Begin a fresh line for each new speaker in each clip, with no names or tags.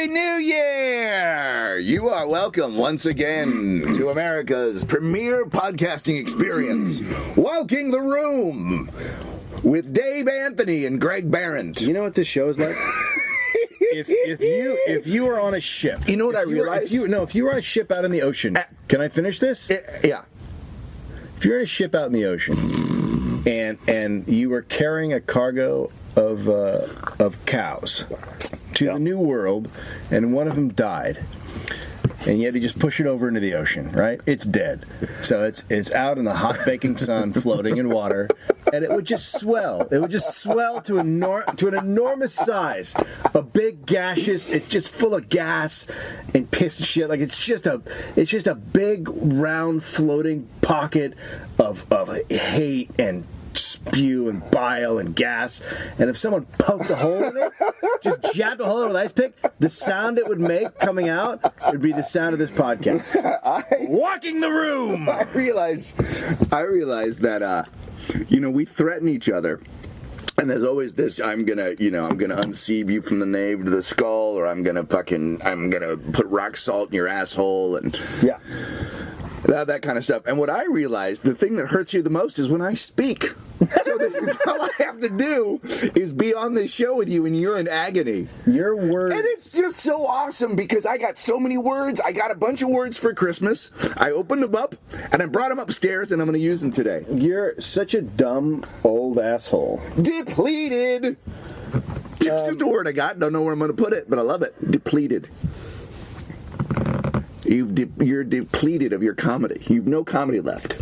Happy New Year! You are welcome once again to America's premier podcasting experience, Walking the Room, with Dave Anthony and Greg Barrett.
You know what this show is like? If you are on a ship,
you know what I realized?
If you were on a ship out in the ocean, can I finish this?
Yeah.
If you're on a ship out in the ocean, and you were carrying a cargo of cows to the New World, and one of them died, and you had to just push it over into the ocean, right? It's dead. So it's out in the hot baking sun, floating in water, and it would just swell. It would just swell to an enormous size. A big gaseous, it's just full of gas and piss and shit. Like it's just a big round floating pocket of hate and spew and bile and gas, and if someone poked a hole in it, just jabbed a hole in it with an ice pick, the sound it would make coming out would be the sound of this podcast. Walking the Room.
I realized that we threaten each other. And there's always this, I'm gonna unseat you from the nape to the skull, or I'm gonna put rock salt in your asshole, and
yeah.
That kind of stuff. And what I realized, the thing that hurts you the most is when I speak. So all I have to do is be on this show with you, and you're in agony.
Your words.
And it's just so awesome because I got so many words. I got a bunch of words for Christmas. I opened them up, and I brought them upstairs, and I'm going to use them today.
You're such a dumb old asshole.
Depleted. It's just a word I got. Don't know where I'm going to put it, but I love it. Depleted. You're depleted of your comedy. You've no comedy left.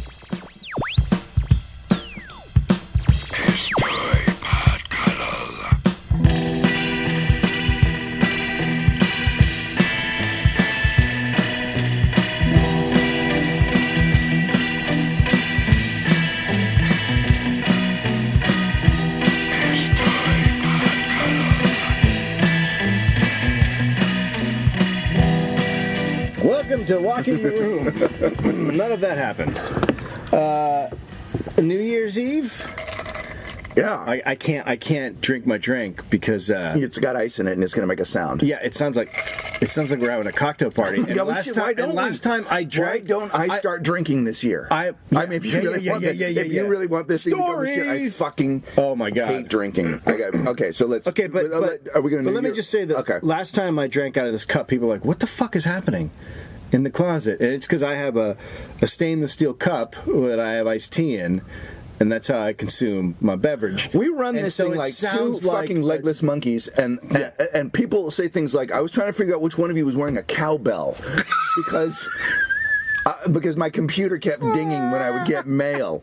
Welcome to Walking the Room. None of that happened. New Year's Eve.
Yeah,
I can't drink my drink because
it's got ice in it and it's gonna make a sound.
Yeah, it sounds like we're having a cocktail party. And last time I drank,
why don't I start drinking this year? If you really want this thing to go this year, I fucking hate drinking. So let's.
Okay, but
are we gonna?
But let me just say that last time I drank out of this cup, people were like, "What the fuck is happening in the closet?" And it's because I have a stainless steel cup that I have iced tea in. And that's how I consume my beverage.
We run this thing like two fucking legless monkeys, and people say things like, I was trying to figure out which one of you was wearing a cowbell, because my computer kept dinging when I would get mail.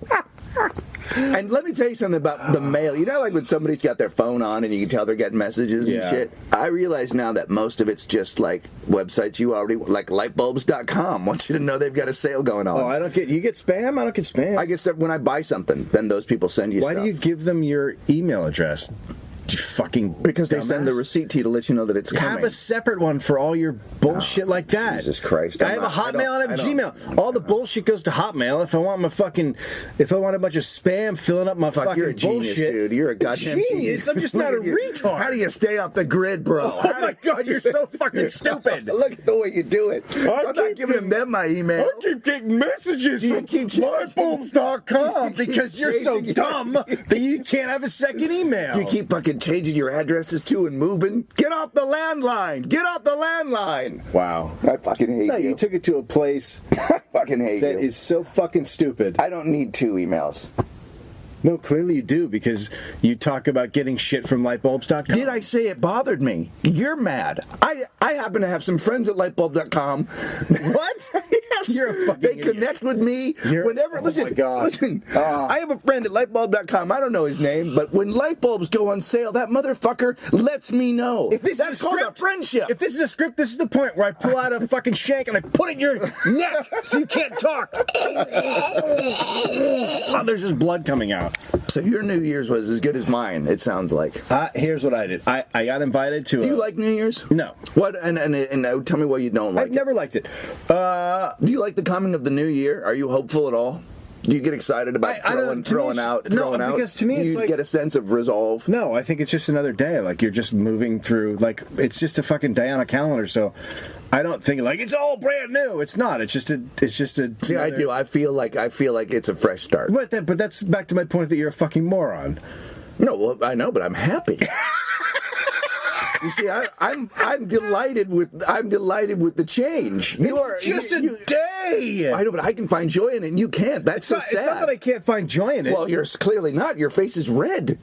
And let me tell you something about the mail. You know, like when somebody's got their phone on and you can tell they're getting messages and shit? I realize now that most of it's just like websites you already, like lightbulbs.com want you to know they've got a sale going on.
Oh, you get spam? I don't get spam.
I get stuff when I buy something, then those people send you stuff.
Why do you give them your email address? You fucking
because
dumbass.
They send the receipt to you to let you know that it's coming.
Have a separate one for all your bullshit like that.
Jesus Christ!
I have a Hotmail and I have a Gmail. All the bullshit goes to Hotmail. If I want a bunch of spam filling up my fucking
you're a genius,
bullshit,
dude. You're a goddamn
genius. I'm just not a retard.
How do you stay off the grid, bro?
Oh my God, you're so fucking stupid.
Look at the way you do it. I'm not giving them my email.
I keep getting messages from lightbulbs.com because you're so dumb that you can't have a second email.
Do you keep fucking changing your addresses too and moving? Get off the landline! Get off the landline!
Wow.
I fucking hate you.
You took it to a place
I fucking hate
that is so fucking stupid.
I don't need 2 emails.
No, clearly you do, because you talk about getting shit from lightbulbs.com.
Did I say it bothered me? You're mad. I happen to have some friends at lightbulb.com.
What?
Yes.
You're a fucking
They
idiot.
connect with me whenever.
Oh
listen,
my God.
Listen. I have a friend at lightbulb.com. I don't know his name, but when light bulbs go on sale, that motherfucker lets me know. That's called a friendship.
If this is a script, this is the point where I pull out a fucking shank and I put it in your neck so you can't talk. Oh, there's just blood coming out.
So your New Year's was as good as mine, it sounds like.
Here's what I did. I got invited to.
Do you like New Year's?
No.
What? And tell me why you don't like it.
I've never liked it.
Do you like the coming of the new year? Are you hopeful at all? Do you get excited about throwing out?
Because to me
do
it's
you
like,
get a sense of resolve?
No, I think it's just another day. Like you're just moving through. Like it's just a fucking day on a calendar. So I don't think like it's all brand new. It's not. It's just a.
See, I do. I feel like it's a fresh start.
But that's back to my point that you're a fucking moron.
No, well, I know, but I'm happy. You see, I'm delighted with the change. You are
just a day.
I know, but I can find joy in it, and you can't. That's so sad.
It's not that I can't find joy in it.
Well, you're clearly not. Your face is red.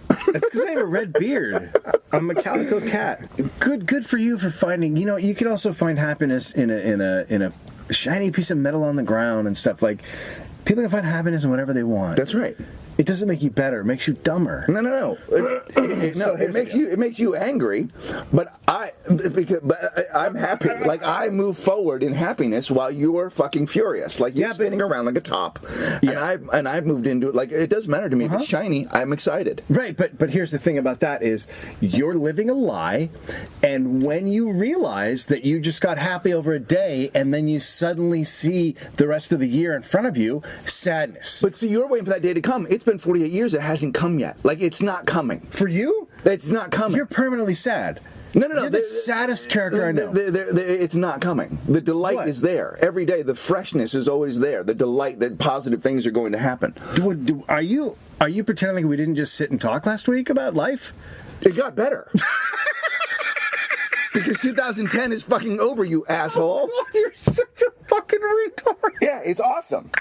That's because I have a red beard. I'm a calico cat. Good for you for finding. You know, you can also find happiness in a shiny piece of metal on the ground and stuff. Like people can find happiness in whatever they want.
That's right.
It doesn't make you better. It makes you dumber.
No. It makes you angry, but I'm happy. Like I move forward in happiness while you're fucking furious. Like you're spinning around like a top. Yeah. And I've moved into it. Like it doesn't matter to me if it's shiny. I'm excited.
Right, but here's the thing about that is you're living a lie, and when you realize that you just got happy over a day, and then you suddenly see the rest of the year in front of you, sadness.
But see, you're waiting for that day to come. It's been 48 years. It hasn't come yet. Like it's not coming.
For you?
It's not coming.
You're permanently sad.
No.
You're the saddest character I know.
It's not coming. The delight is there. Every day, the freshness is always there. The delight that positive things are going to happen.
Are you pretending like we didn't just sit and talk last week about life?
It got better. Because 2010 is fucking over, you asshole.
Oh, you're such a fucking retard.
Yeah, it's awesome.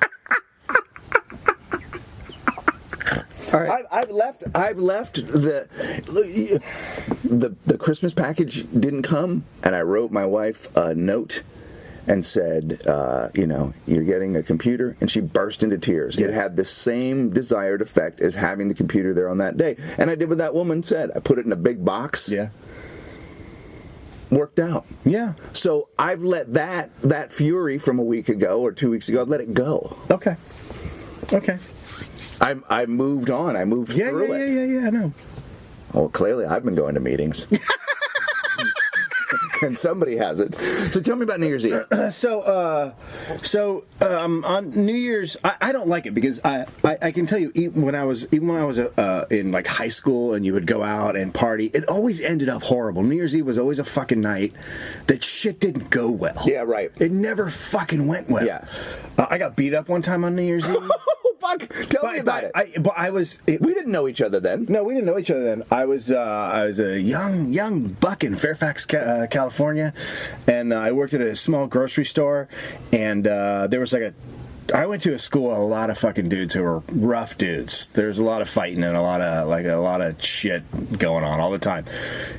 All right. I've left the Christmas package didn't come, and I wrote my wife a note and said, you're getting a computer, and she burst into tears. Yeah. It had the same desired effect as having the computer there on that day, and I did what that woman said. I put it in a big box.
Yeah.
Worked out.
Yeah.
So I've let that fury from a week ago or 2 weeks ago, I've let it go.
Okay.
I moved on. I moved through it.
Yeah, I know.
Well, clearly I've been going to meetings. And somebody has it. So tell me about New Year's Eve.
On New Year's, I don't like it because I can tell you even when I was in like high school and you would go out and party, it always ended up horrible. New Year's Eve was always a fucking night that shit didn't go well.
Yeah, right.
It never fucking went well.
Yeah.
I got beat up one time on New Year's Eve.
Fuck! Tell me about it.
We
didn't know each other then.
No, we didn't know each other then. I was a young buck in Fairfax, California, and I worked at a small grocery store. And there was I went to a school with a lot of fucking dudes who were rough dudes. There was a lot of fighting and a lot of shit going on all the time.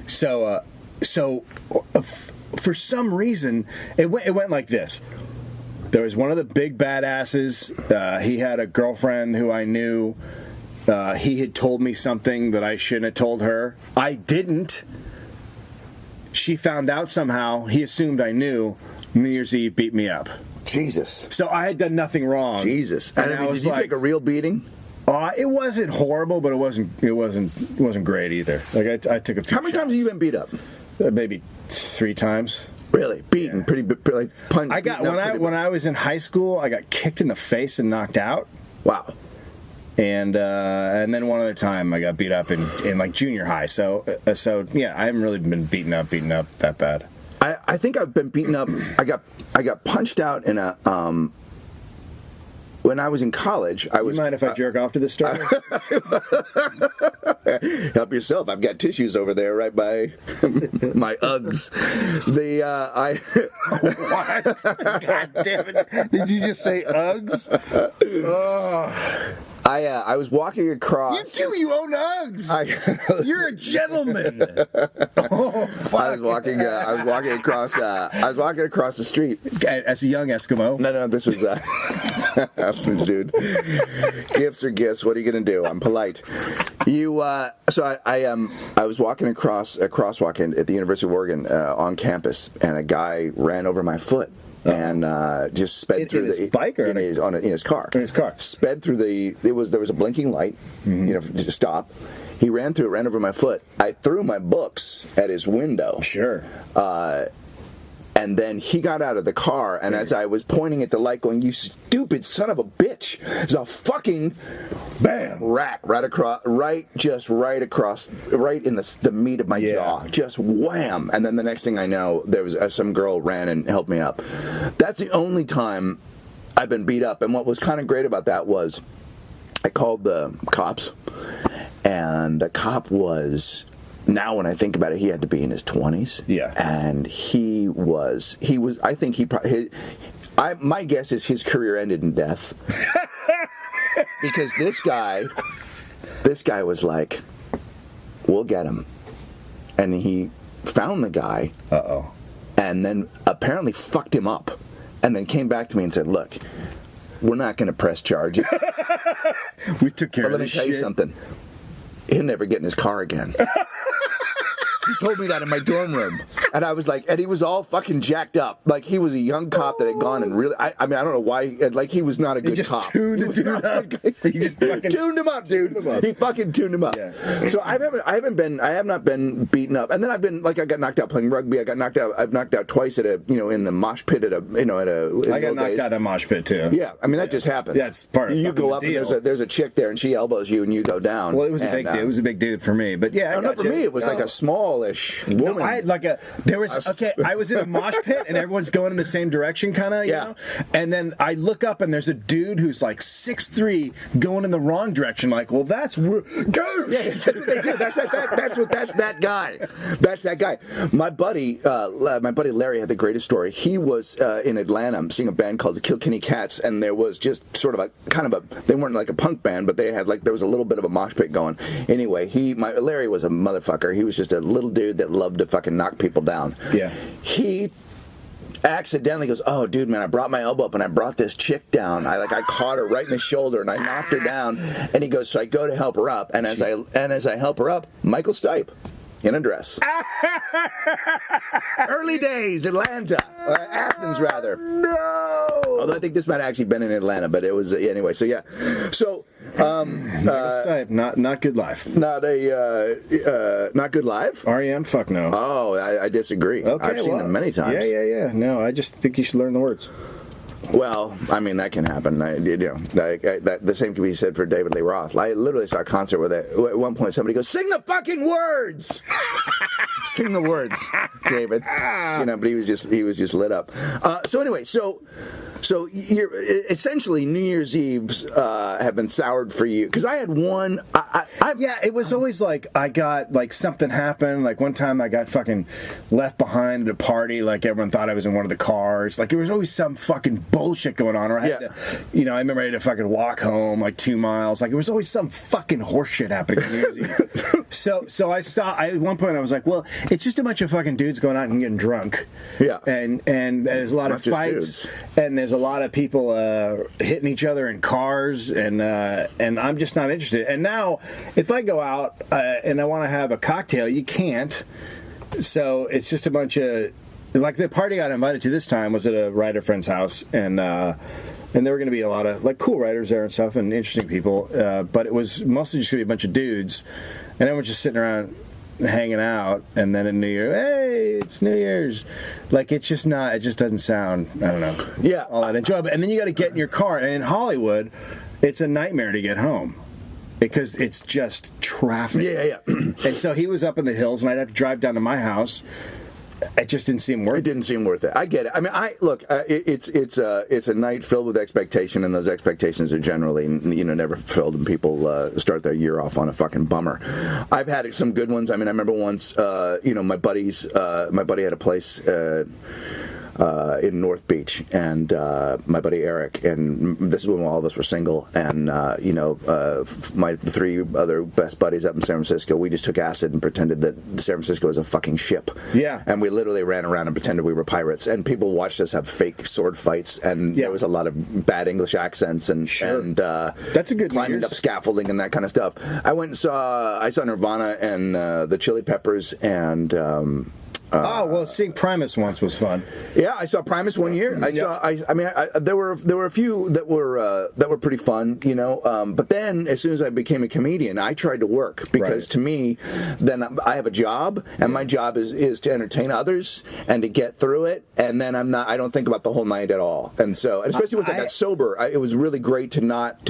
So for some reason, it went like this. There was one of the big badasses. He had a girlfriend who I knew. He had told me something that I shouldn't have told her. I didn't. She found out somehow. He assumed I knew. New Year's Eve beat me up.
Jesus.
So I had done nothing wrong.
Jesus. And did you take a real beating?
It wasn't horrible, but it wasn't great either. Like I took a few.
How many times have you been beat up?
Maybe 3 times.
Really? Beaten? Yeah. Pretty like punched?
I got when I was in high school, I got kicked in the face and knocked out.
Wow.
And then one other time I got beat up in like junior high. So yeah, I haven't really been beaten up that bad.
I think I've been beaten up. I got punched out in a when I was in college. You
mind if I jerk off to this story?
Help yourself. I've got tissues over there right by my Uggs.
What? God damn it. Did you just say Uggs?
Oh. I was walking across.
You own Uggs. You're a gentleman. Oh, fuck.
I was walking across the street
as a young Eskimo.
No, this was dude. Gifts are gifts. What are you gonna do? I'm polite. So I was walking across a crosswalk at the University of Oregon on campus, and a guy ran over my foot. And just sped through
his bike or
in his car.
In his car.
Sped through there was a blinking light, to stop. He ran through it, ran over my foot. I threw my books at his window.
Sure.
And then he got out of the car, and as I was pointing at the light going, you stupid son of a bitch, there's a fucking bam rat right across, right in the meat of my jaw. Just wham. And then the next thing I know, there was some girl ran and helped me up. That's the only time I've been beat up. And what was kind of great about that was I called the cops, and the cop was... Now, when I think about it, he had to be in his 20s.
Yeah.
And he was, I think my guess is his career ended in death. Because this guy was like, we'll get him. And he found the guy.
Uh-oh.
And then apparently fucked him up. And then came back to me and said, look, we're not going to press charges.
We took care of this
Let me tell you something. He'll never get in his car again. He told me that in my dorm room. And I was like, and he was all fucking jacked up. Like, he was a young cop that had gone and really, I mean, I don't know why, like, he was not a good cop.
Tuned the dude up.
He just fucking tuned him up, dude. He fucking tuned him up.
Yeah.
So I have not been beaten up. And then I've been, like, I got knocked out playing rugby. I've knocked out twice at in the mosh pit I got
knocked out in a mosh pit, too.
Yeah, I mean, that just happens.
Yeah, it's part of
you go up
deal.
and there's a chick there and she elbows you and you go down.
Well, it was a big deal. It was a big deal for me. But yeah,
no, not for me. It was like a smallish woman.
I had I was in a mosh pit and everyone's going in the same direction, kind of, you know? And then I look up and there's a dude who's like 6'3" going in the wrong direction. Like, well, that's go.
Yeah, that's what they do. That's that guy. That's that guy. My buddy Larry had the greatest story. He was in Atlanta seeing a band called the Kilkenny Cats, and there was just sort of they weren't like a punk band, but they had there was a little bit of a mosh pit going. Anyway, Larry was a motherfucker. He was just a little dude that loved to fucking knock people down.
Yeah.
He accidentally goes, oh, dude, man, I brought my elbow up and I brought this chick down. I caught her right in the shoulder and I knocked her down. And he goes, so I go to help her up. And as I help her up, Michael Stipe in a dress. Early days, Atlanta. Athens, rather.
No!
Although I think this might have actually been in Atlanta, but it was, anyway, so yeah. So,
Stipe, not good life.
Not good live?
REM? Fuck no.
Oh, I disagree.
Okay,
I've seen them many times.
Yeah. No, I just think you should learn the words.
Well, I mean, that can happen. The same can be said for David Lee Roth. I literally saw a concert where at one point somebody goes, sing the fucking words! Sing the words, David. But he was just lit up. So anyway, so you're essentially New Year's Eves have been soured for you, because I had one.
Yeah, it was always like I got something happened. Like one time I got fucking left behind at a party. Like everyone thought I was in one of the cars. Like there was always some fucking bullshit going on. Or I had to, I remember I had to fucking walk home like 2 miles. Like there was always some fucking horseshit happening on New Year's Eve. So I stopped. At one point I was like, well, it's just a bunch of fucking dudes going out and getting drunk.
Yeah,
and there's a lot of fights, and there's a lot of people hitting each other in cars, and I'm just not interested. And now, if I go out and I want to have a cocktail, you can't. So it's just a bunch of the party I got invited to this time was at a writer friend's house, and there were going to be a lot of cool writers there and stuff, and interesting people. But it was mostly just going to be a bunch of dudes, and everyone's just sitting around hanging out. And then at New Year, hey, it's New Year's. It just doesn't sound, I don't know, all that enjoyable. And then you got to get in your car, and in Hollywood, it's a nightmare to get home because it's just traffic.
Yeah.
And so he was up in the hills, and I'd have to drive down to my house. It just didn't seem worth it.
It didn't seem worth it. I get it. I mean, it's a night filled with expectation, and those expectations are generally never fulfilled, and people start their year off on a fucking bummer. I've had some good ones. I mean, I remember once, my buddy had a place in North Beach, and my buddy Eric, and this is when all of us were single, and my 3 other best buddies up in San Francisco, we just took acid and pretended that San Francisco was a fucking ship.
Yeah.
And we literally ran around and pretended we were pirates, and people watched us have fake sword fights, and there was a lot of bad English accents, and
that's a good
climbing up scaffolding and that kind of stuff. I saw Nirvana and the Chili Peppers and
Seeing Primus once was fun.
Yeah, I saw Primus one year. There were a few that were pretty fun, you know. But then, as soon as I became a comedian, I tried to work because to me, then I have a job, and my job is to entertain others and to get through it. And then I don't think about the whole night at all. And so, especially once I got sober, it was really great to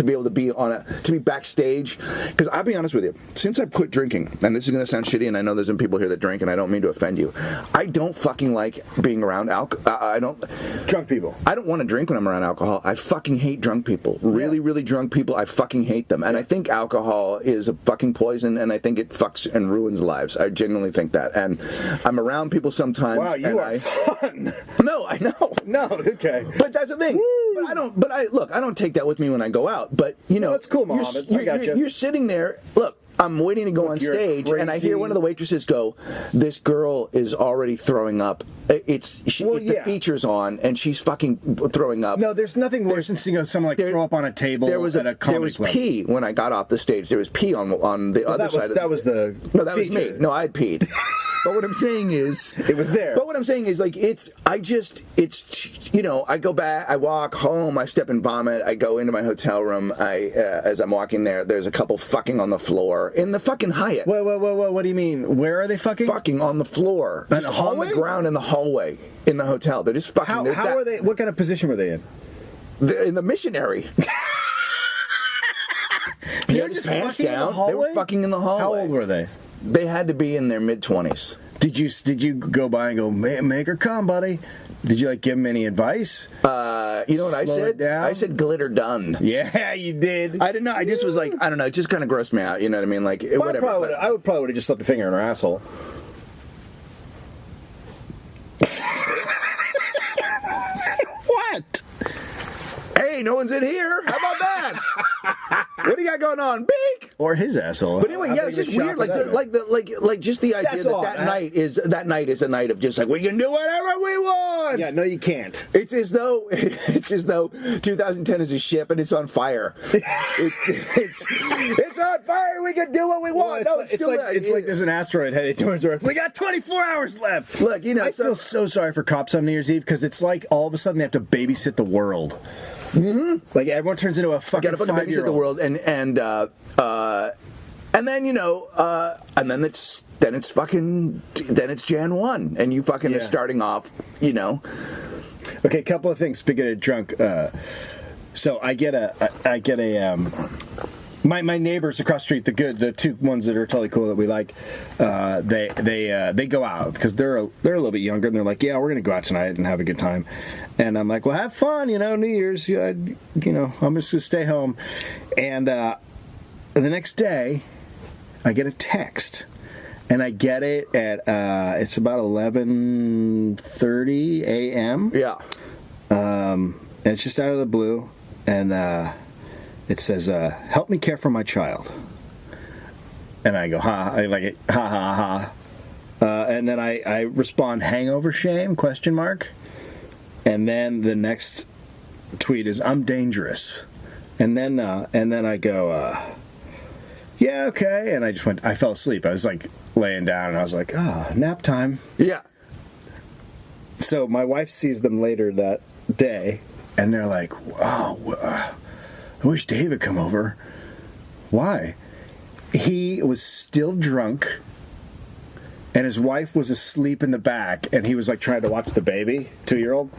be able to be backstage. Because I'll be honest with you, since I've quit drinking, and this is going to sound shitty, and I know there's some people here that drink, and I don't mean to offend you. I don't fucking like being around alcohol. I don't.
Drunk people.
I don't want to drink when I'm around alcohol. I fucking hate drunk people. Really, really drunk people. I fucking hate them. And I think alcohol is a fucking poison, and I think it fucks and ruins lives. I genuinely think that. And I'm around people sometimes.
Wow, you are fun.
No, I know.
No, okay.
But that's the thing. Woo. But I don't take that with me when I go out. But you know,
that's cool, Mohammed.
You're sitting there. Look. I'm waiting to go on stage, and I hear one of the waitresses go, "This girl is already throwing up. The feature's on, and she's fucking throwing up."
No, there's nothing worse than seeing someone throw up on a table at a comedy
There was
club.
pee when I got off the stage. There was pee on the other side.
That was the
No, that
feature.
was me. No, I'd peed. But what I'm saying is,
it was there.
But what I'm saying is, I go back, I walk home, I step and vomit, I go into my hotel room. As I'm walking there, there's a couple fucking on the floor in the fucking Hyatt.
Whoa, what do you mean? Where are they fucking?
Fucking on the floor,
in the hallway?
on the ground in the hallway in the hotel. They're just fucking.
How are they? What kind of position were they in?
They're in the missionary. They had his pants down. They were fucking in the hallway.
How old were they?
They had to be in their mid-20s.
Did you go by and go, make her come, buddy? Did you give him any advice?
You know what I said? I said glitter done.
Yeah, you did.
I didn't know. I just was like, I don't know. It just kind of grossed me out. You know what I mean? Whatever.
I would probably would have just slipped a finger in her asshole. What?
Hey, no one's in here. How about that? What do you got going on, Beak?
Or his asshole.
But anyway, it's just weird. Just the idea that night is a night of just we can do whatever we want.
Yeah, no, you can't.
It's as though 2010 is a ship and it's on fire. it's on fire. We can do what we want.
Well, it's like there's an asteroid headed towards Earth. We got 24 hours left.
Look,
I feel so sorry for cops on New Year's Eve because it's like all of a sudden they have to babysit the world. Mm-hmm. Like everyone turns into a fucking 5-year-old.
Babysit the world, and then it's Jan 1, and you fucking are starting off, you know.
Okay, couple of things. Speaking of drunk, so I get a. My neighbors across the street, the two ones that are totally cool that we like, they go out because they're a little bit younger and they're like, yeah, we're gonna go out tonight and have a good time, and I'm like, well, have fun, New Year's, I'm just gonna stay home, and the next day, I get a text, and I get it at it's about 11:30 a.m.
Yeah,
and it's just out of the blue, and. It says, help me care for my child. And I go, I like it, ha. And then I respond, hangover shame, ? And then the next tweet is, I'm dangerous. And then I go, yeah, okay. And I fell asleep. I was laying down and I was like, nap time.
Yeah.
So my wife sees them later that day and they're like, wow, I wish Dave would come over. Why? He was still drunk, and his wife was asleep in the back, and he was trying to watch the baby, 2-year-old.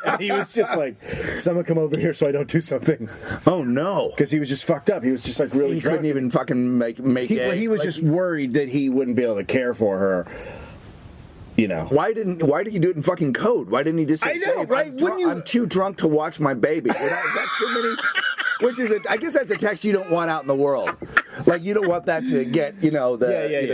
And he was just like, someone come over here so I don't do something.
Oh, no.
Because he was just fucked up. He was just really
he
drunk.
Couldn't even fucking make it.
He was just worried that he wouldn't be able to care for her.
Why didn't you do it in fucking code? Why didn't he just say,
I know, right?
I'm too drunk to watch my baby. Is that too many? I guess that's a text you don't want out in the world. You don't want that to get,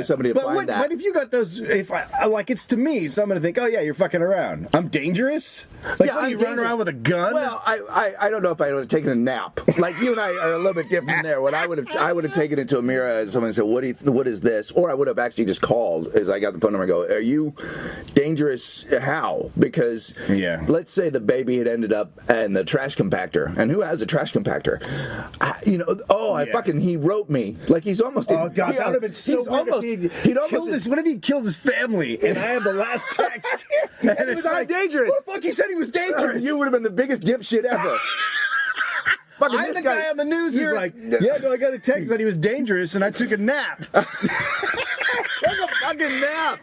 somebody to find that.
But if you got those, it's to me, so I'm going to think, oh yeah, you're fucking around. I'm dangerous? Are you running around with a gun?
Well, I don't know if I would have taken a nap. You and I are a little bit different there. What I would have taken it to a mirror and someone said, what is this? Or I would have actually just called as I got the phone number and go, are you dangerous? How? Because let's say the baby had ended up in the trash compactor. And who has a trash compactor? He wrote me. me. Like he's almost.
Oh God, that would have been so
he's
weird
almost,
if
he'd almost.
killed his. What if he killed his family? And I have the last text.
And it was like, dangerous.
What the fuck? He said he was dangerous.
You would have been the biggest dipshit ever. Fucking
I'm
this
the guy on the news who's like,
yeah,
no, I got a text that he was dangerous, and I took a nap.
Took a fucking nap.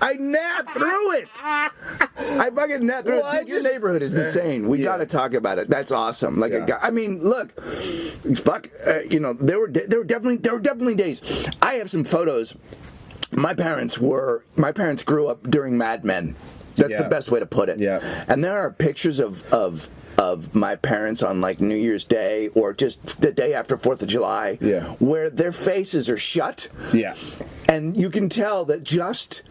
I napped through it. I fucking napped through it. Dude, your neighborhood is insane. We got to talk about it. That's awesome. Like a guy. I mean, look, fuck. You know, there were definitely days. I have some photos. My parents grew up during Mad Men. That's the best way to put it.
Yeah.
And there are pictures of my parents on like New Year's Day or just the day after 4th of July where their faces are shut.
Yeah.
And you can tell that just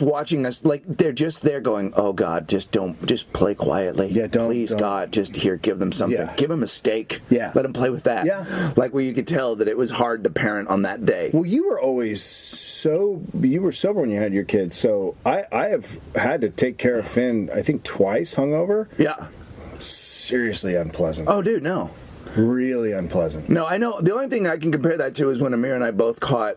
watching us, like they're just there going, oh God, just play quietly.
Yeah,
please
don't.
God, just here, give them something.
Yeah.
Give them a steak.
Yeah.
Let them play with that.
Yeah.
Like where you could tell that it was hard to parent on that day.
Well, you were sober when you had your kids, so I have had to take care of Finn, I think twice hungover.
Yeah.
Seriously unpleasant.
Oh, dude, no.
Really unpleasant.
No, I know. The only thing I can compare that to is when Amir and I both caught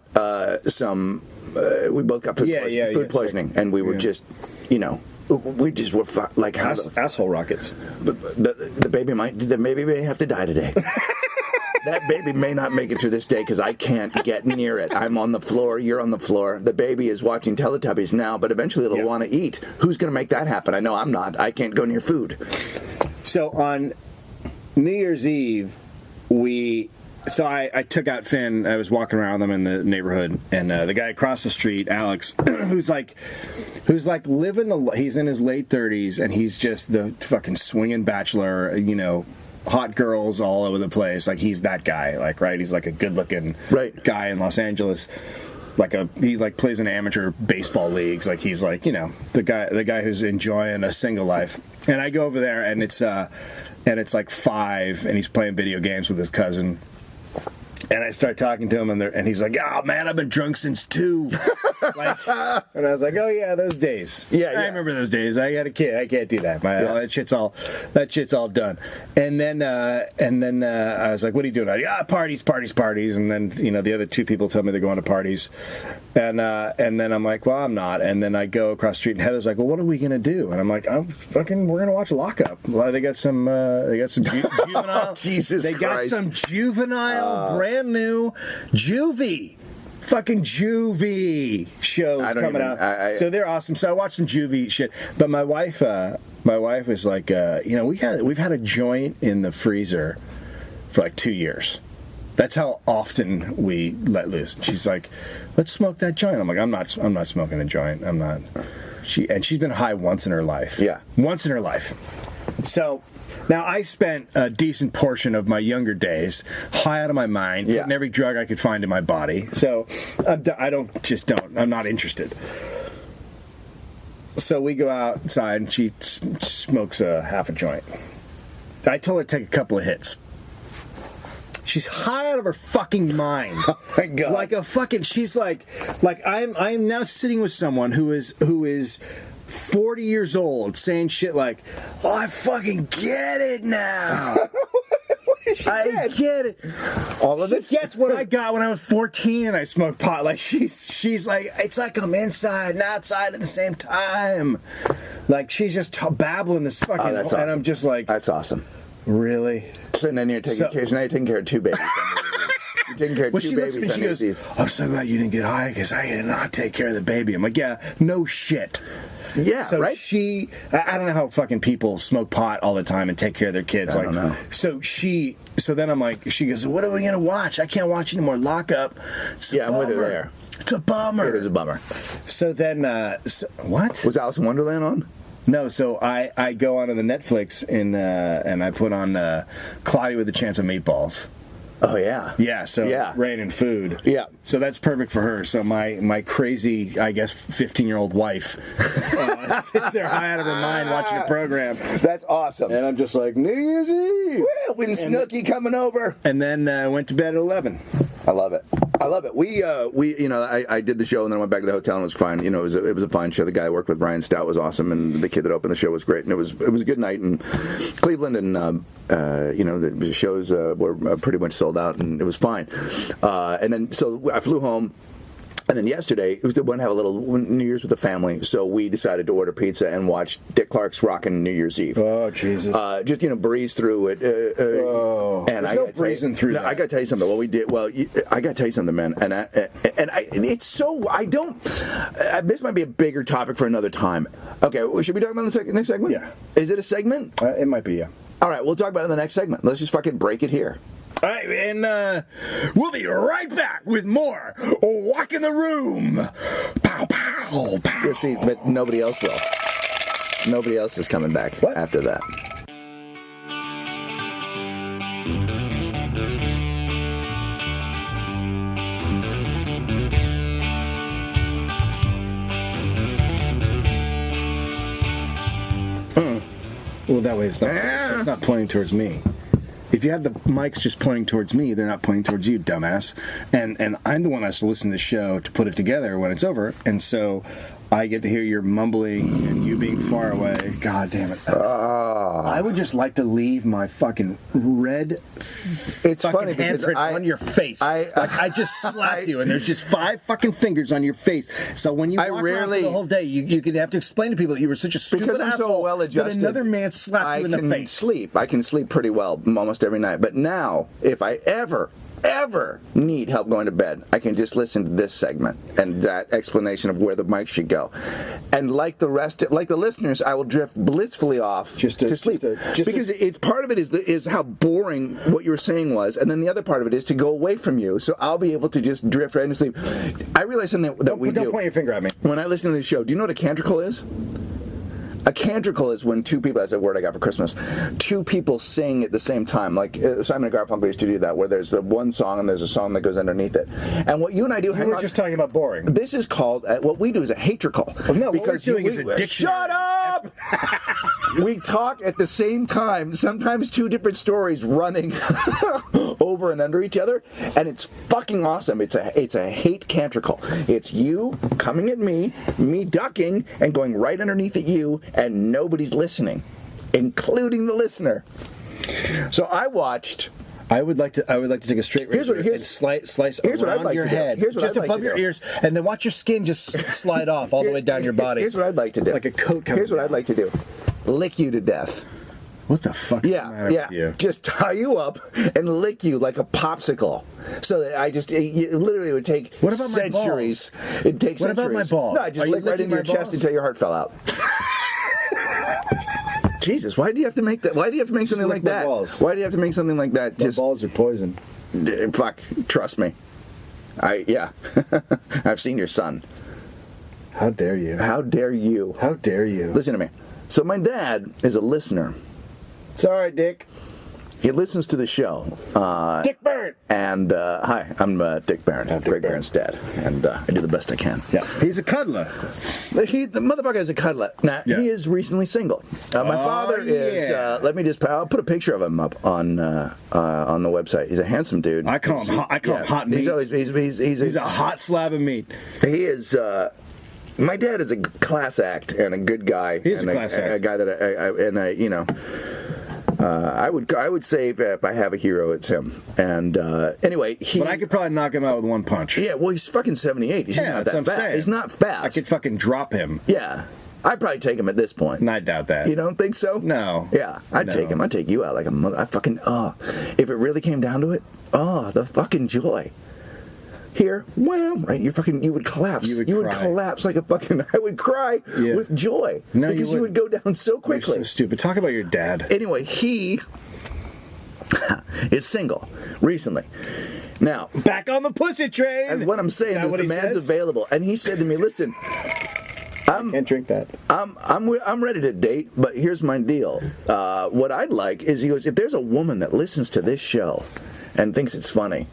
we both got food poisoning, and we were just, we just were like
asshole rockets.
The baby may have to die today. That baby may not make it through this day because I can't get near it. I'm on the floor. You're on the floor. The baby is watching Teletubbies now, but eventually it'll want to eat. Who's going to make that happen? I know I'm not. I can't go near food.
So on New Year's Eve, I took out Finn. I was walking around them in the neighborhood, and the guy across the street, Alex, who's like living he's in his late 30s, and he's just the fucking swinging bachelor, hot girls all over the place. Like he's that guy, like, right? He's like a good-looking guy in Los Angeles. He plays in amateur baseball leagues. Like he's like, the guy who's enjoying a single life. And I go over there, and it's like 5, and he's playing video games with his cousin. And I start talking to him, and he's like, "Oh man, I've been drunk since 2." And I was like, "Oh yeah, those days. Yeah, I remember those days. I got a kid. I can't do that. That shit's all done." And then I was like, "What are you doing?" Parties. And then the other 2 people tell me they're going to parties, and then I'm like, "Well, I'm not." And then I go across the street, and Heather's like, "Well, what are we gonna do?" And I'm like, we're gonna watch Lockup." Well, they got some juvenile.
Jesus Christ.
They got some juvenile brand new fucking juvie shows coming out. So they're awesome. So I watched some juvie shit. But my wife was like, we've had a joint in the freezer for like 2 years. That's how often we let loose. She's like, let's smoke that joint. I'm like, I'm not smoking a joint. I'm not. She's been high once in her life. Yeah. Once in her life. So now I spent a decent portion of my younger days high out of my mind, getting every drug I could find in my body. So I'm not interested. So we go outside, and she smokes half a joint. I told her to take a couple of hits. She's high out of her fucking mind. Oh my God. Like a fucking, she's like I'm now sitting with someone who is 40 years old saying shit like, "Oh, I fucking get it now." I get it. All of it. She gets what I got when I was 14 and I smoked pot. Like she's like, it's like I'm inside and outside at the same time. Like she's just babbling this fucking. Oh, that's awesome. And I'm just like, that's awesome. Really? So then you're taking care. Now you're taking care of 2 babies. You're taking care of 2 babies. She goes, "I'm so glad you didn't get high because I did not take care of the baby." I'm like, yeah, no shit. Yeah, so right? I don't know how fucking people smoke pot all the time and take care of their kids. I don't know. So then I'm like, she goes, "What are we going to watch? I can't watch anymore. Lockup." I'm with her there. It's a bummer. It is a bummer. So then, what? Was Alice in Wonderland on? No, so I go onto the Netflix and I put on Cloudy with a Chance of Meatballs. Oh yeah. Yeah, so rain and food. Yeah. So that's perfect for her. So my crazy, I guess, 15-year-old wife sits there high out of her mind watching the program. That's awesome. And I'm just like, New Year's Eve. When Snooki coming over. And then went to bed at 11. I love it.
I love it. We I did the show and then I went back to the hotel and it was fine. You know, it was a fine show. The guy I worked with, Brian Stout, was awesome, and the kid that opened the show was great. And it was a good night in Cleveland, and the shows were pretty much sold out, and it was fine. And then so I flew home. And then yesterday, we wanted to have a little New Year's with the family, so we decided to order pizza and watch Dick Clark's Rockin' New Year's Eve.
Oh, Jesus.
Just, breeze through it.
And there's no breezing through that.
I got to tell you something. I got to tell you something, man. It's so, this might be a bigger topic for another time. Okay, should we talk about the next segment?
Yeah.
Is it a segment?
It might be, yeah.
All right, we'll talk about it in the next segment. Let's just fucking break it here.
All right, and we'll be right back with more Walk in the Room. Pow, pow, pow.
You'll see, but nobody else will. Nobody else is coming back after that.
Well, that way it's not pointing towards me. If you have the mics just pointing towards me, they're not pointing towards you, dumbass. And I'm the one that has to listen to the show to put it together when it's over. And so I get to hear your mumbling and you being far away. God damn it. I would just like to leave my fucking red fucking handprint on your face. I just slapped you and there's just 5 fucking fingers on your face. So when you walk around for the whole day, you could have to explain to people that you were such a stupid
because I'm
asshole
so well adjusted,
that another man slapped you in the face.
I can sleep pretty well almost every night. But now, if I ever need help going to bed, I can just listen to this segment and that explanation of where the mic should go. And like the listeners, I will drift blissfully off to sleep. Because it's part of it is how boring what you were saying was, and then the other part of it is to go away from you. So I'll be able to just drift right into sleep. I realize something that we do.
Don't point your finger at me.
When I listen to the show, do you know what a cantricle is? A cantricle is when two people, that's a word I got for Christmas, two people sing at the same time. Like Simon and Garfunkel used to do that, where there's the one song and there's a song that goes underneath it. And what you and I do...
We were just talking about boring.
This is called, what we do is a hatricle.
Well, no, because what we're doing is a dictionary.
Shut up! We talk at the same time, sometimes two different stories running over and under each other, and it's fucking awesome. It's a hate cantricle. It's you coming at me ducking, and going right underneath at you, and nobody's listening, including the listener. So I watched...
I would like to take a straight razor and slice around your head, just above your ears, and then watch your skin just slide off all the way down your body.
Here's what I'd like to do.
Like a coat coming
Here's what I'd like to do. Lick you to death.
What the fuck is the matter with you?
Just tie you up and lick you like a popsicle. So that it literally would take centuries. It takes centuries.
What about my balls?
No, I just lick right into your chest until your heart fell out. Jesus, why do you have to make that? Why do you have to make something like that?
Balls.
Why do you have to make something like that?
My balls are poison.
Fuck, trust me. I've seen your son.
How dare you?
How dare you?
How dare you?
Listen to me. So my dad is a listener.
Sorry, Dick.
He listens to the show.
Dick Barrett.
And hi, I'm Dick Barrett, Greg Barrett's dad, and I do the best I can.
Yeah, he's a cuddler.
The motherfucker is a cuddler. Now he is recently single. My father is. I'll put a picture of him up on the website. He's a handsome dude.
I call him hot meat. He's a hot slab of meat.
He is. My dad is a class act and a good guy.
He's a class act.
A guy that I would say if I have a hero, it's him. And anyway,
but I could probably knock him out with one punch.
Yeah, well, he's fucking 78. He's not that fast. He's not fast.
I could fucking drop him.
Yeah. I'd probably take him at this point.
And I doubt that.
You don't think so?
No.
Yeah, I'd take him. I'd take you out like a mother. If it really came down to it, the fucking joy. Here, wham, right? You would collapse. You would collapse like a fucking. I would cry with joy because you would go down so quickly.
You're so stupid. Talk about your dad.
Anyway, he is single recently. Now,
back on the pussy train.
And what I'm saying is the man's available, and he said to me, "Listen,
I can't drink that.
I'm ready to date, but here's my deal. What I'd like is," he goes, "if there's a woman that listens to this show and thinks it's funny,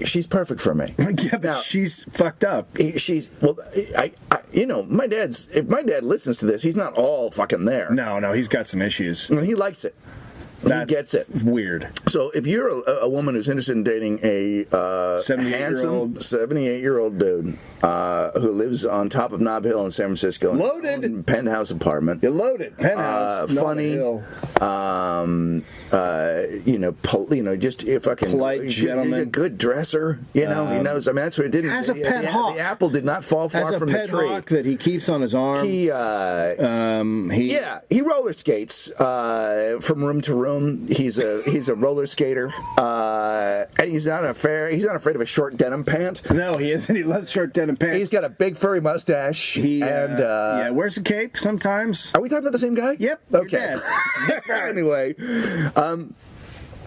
she's perfect for me."
Yeah, but now, she's fucked up.
My if my dad listens to this, he's not all fucking there.
No, he's got some issues.
And he likes it.
That's
gets it.
Weird.
So if you're a woman who's interested in dating a
78-year-old.
handsome 78-year-old dude who lives on top of Nob Hill in San Francisco, in
Loaded.
a penthouse apartment,
You loaded. Penthouse.
funny, just a fucking
Polite gentleman.
he's a good dresser. He knows. I mean, that's what it didn't.
Has a pet hawk.
The apple did not fall far
Has a
from the
pet
tree.
hawk that he keeps on his arm.
He roller skates from room to room. He's a roller skater, and he's not afraid of a short denim pant.
No, he isn't. He loves short denim pants.
He's got a big furry mustache.
Wears a cape sometimes.
Are we talking about the same guy?
Yep.
Okay. Anyway,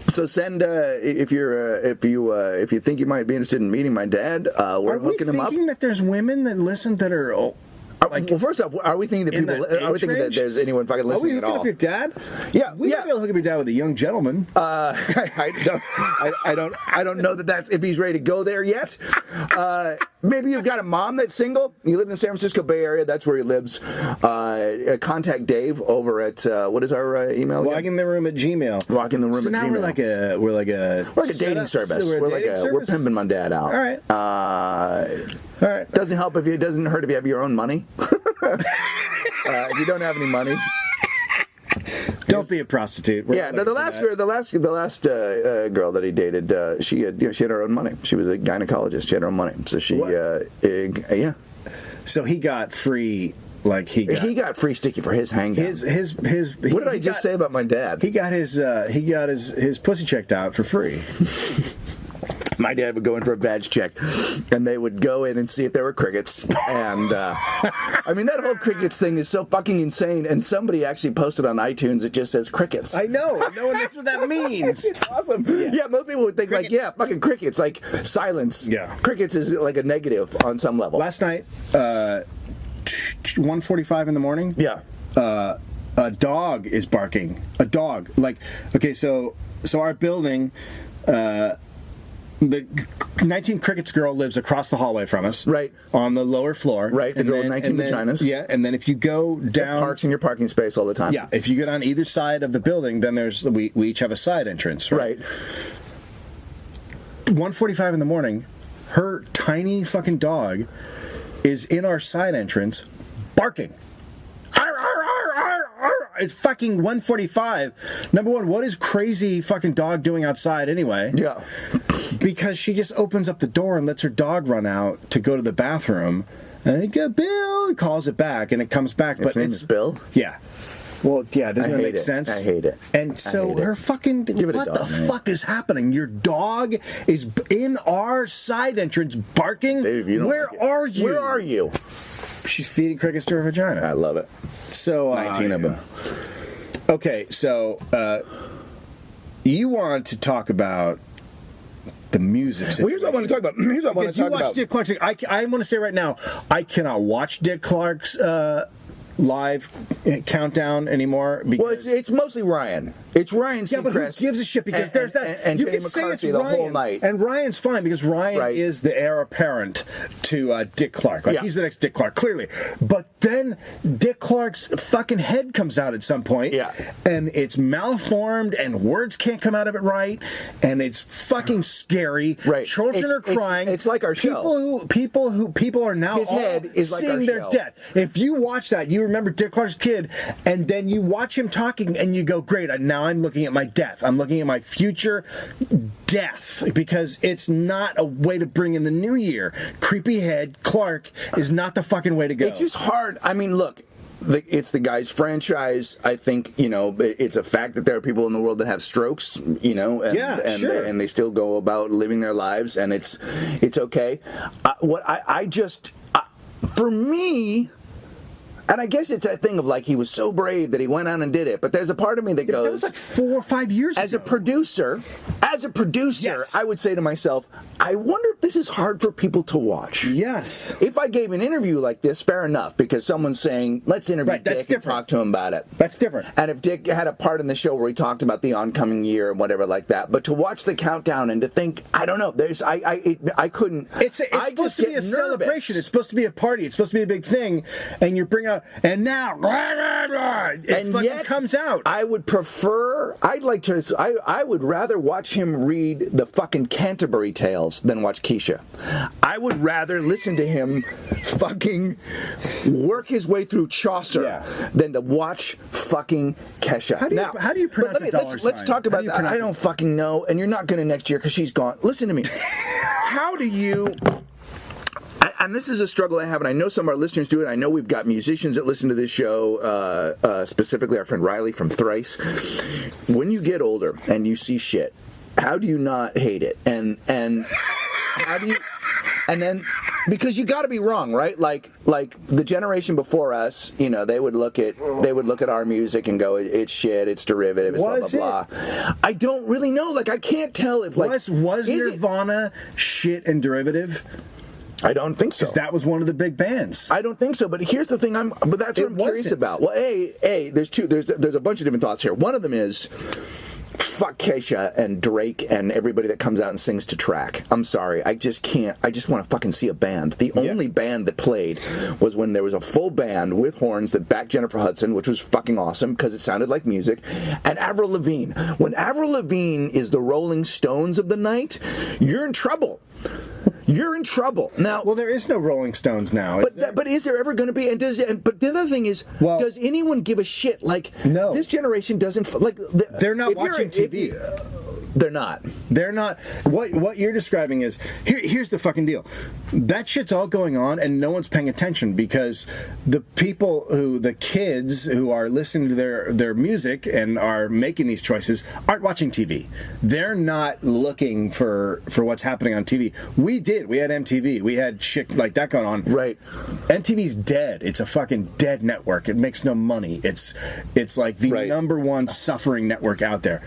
so send if you think you might be interested in meeting my dad. We're hooking him up.
Are we thinking that there's women that listen that are?
Well, first off, are we thinking that are we thinking that there's anyone fucking listening at all?
Are we hooking up your dad?
Yeah,
we might be able to hook up your dad with a young gentleman.
I don't know that's if he's ready to go there yet. Maybe you've got a mom that's single. You live in the San Francisco Bay Area. That's where he lives. Contact Dave over at what is our email?
Walkingtheroom@gmail.
Walkingtheroom@gmail.
So now we're like a
dating service. We're pimping my dad out.
All right. All right.
Doesn't hurt if you have your own money. If you don't have any money,
don't be a prostitute.
The last girl that he dated, she had her own money. She was a gynecologist. She had her own money, so she
So he got free. He
got free sticky for his hang down. What did I just say about my dad?
He got his pussy checked out for free.
My dad would go in for a badge check, and they would go in and see if there were crickets. And I mean, that whole crickets thing is so fucking insane. And somebody actually posted on iTunes, it just says crickets.
I know. No one knows what that means.
It's awesome. Yeah, most people would think crickets. Fucking crickets, like silence.
Yeah,
crickets is like a negative on some level.
Last night, 1:45 in the morning.
Yeah.
A dog is barking. A dog. So our building. The 19 Crickets girl lives across the hallway from us.
Right.
On the lower floor.
Right, the girl with 19 vaginas.
Yeah, and then if you go down...
Parks in your parking space all the time.
Yeah, if you go down either side of the building, then we each have a side entrance, right? 1:45 in the morning, her tiny fucking dog is in our side entrance barking. It's fucking 1:45. Number one, what is crazy fucking dog doing outside anyway?
Yeah.
Because she just opens up the door and lets her dog run out to go to the bathroom. And they go, Bill, and calls it back, and it comes back.
His name is Bill?
Yeah. Well, yeah, doesn't that make sense?
I hate it.
And so her fucking... What the fuck is happening? Your dog is in our side entrance barking?
Dave, you don't
Where are you?
Where are you?
She's feeding crickets to her vagina.
I love it.
So
19 of them.
Okay, so you want to talk about the music situation.
Well, here's what I want to talk about.
Because you watch Dick Clark's... I want to say right now, I cannot watch Dick Clark's live countdown anymore.
Well, it's mostly Ryan. It's Ryan Seacrest.
Yeah, but who gives a shit? Because there's that.
And
you
Jenny
can say it's
McCarthy the
Ryan,
whole night.
and Ryan's fine because Ryan is the heir apparent to Dick Clark. He's the next Dick Clark, clearly. But then Dick Clark's fucking head comes out at some point, and it's malformed, and words can't come out of it right, and it's fucking scary.
Right.
Children are crying.
It's like our show.
People are now
his head is like our
seeing their
show.
death. If you watch that, you remember Dick Clark's kid, and then you watch him talking, and you go, great, now I'm looking at my death. I'm looking at my future death, because it's not a way to bring in the new year. Creepy head Clark is not the fucking way to go.
It's just hard. I mean, look, it's the guy's franchise. I think, it's a fact that there are people in the world that have strokes, and they still go about living their lives, and it's okay. For me... And I guess it's that thing of he was so brave that he went on and did it. But there's a part of me that goes...
That was 4 or 5 years ago.
As a producer, as a producer,
Yes.
I would say to myself, I wonder if this is hard for people to watch.
Yes.
If I gave an interview like this, fair enough, because someone's saying, let's interview
Right, that's
Dick and
different.
talk to him about it.
That's different.
And if Dick had a part in the show where he talked about the oncoming year and whatever like that, but to watch the countdown and to think, I don't know, there's, I couldn't.
It's
I
supposed
just
to be a
get
celebration.
nervous.
It's supposed to be a party. It's supposed to be a big thing. And you bring out, and now, it
And
fucking
yet,
comes out.
I would prefer. I'd like to. I would rather watch him read the fucking Canterbury Tales than watch Keisha. I would rather listen to him fucking work his way through Chaucer than to watch fucking Kesha.
How do you pronounce
but
the dollar
let's
sign?
talk
How
about
do you
that.
pronounce
I
it?
don't fucking know, and you're not going to next year because she's gone. Listen to me. How do you? And this is a struggle I have, and I know some of our listeners do it. I know we've got musicians that listen to this show, specifically our friend Riley from Thrice. When you get older and you see shit, how do you not hate it? And how do you? And then, because you got to be wrong, right? Like the generation before us, you know, they would look at our music and go, it's shit, it's derivative, it's
Was
blah blah blah. I don't really know. Like, I can't tell if
Was
is it-
Nirvana shit and derivative?
I don't think so.
Because that was one of the big bands.
I don't think so, but here's the thing. But that's what I'm curious
wasn't.
about. Well, there's a bunch of different thoughts here. One of them is, fuck Kesha and Drake and everybody that comes out and sings to track. I'm sorry, I just can't. I just want to fucking see a band. The only band that played was when there was a full band with horns that backed Jennifer Hudson, which was fucking awesome because it sounded like music. And Avril Lavigne. When Avril Lavigne is the Rolling Stones of the night, you're in trouble. You're in trouble now.
Well, there is no Rolling Stones now. Is there?
But is there ever going to be? But the other thing is, does anyone give a shit? Like,
no.
This generation doesn't like.
They're not watching TV.
They're not.
They're not. What you're describing is here's the fucking deal. That shit's all going on, and no one's paying attention because the kids who are listening to their music and are making these choices aren't watching TV. They're not looking for what's happening on TV. We did. We had MTV. We had shit like that going on.
Right.
MTV's dead. It's a fucking dead network. It makes no money. It's like the number one suffering network out there.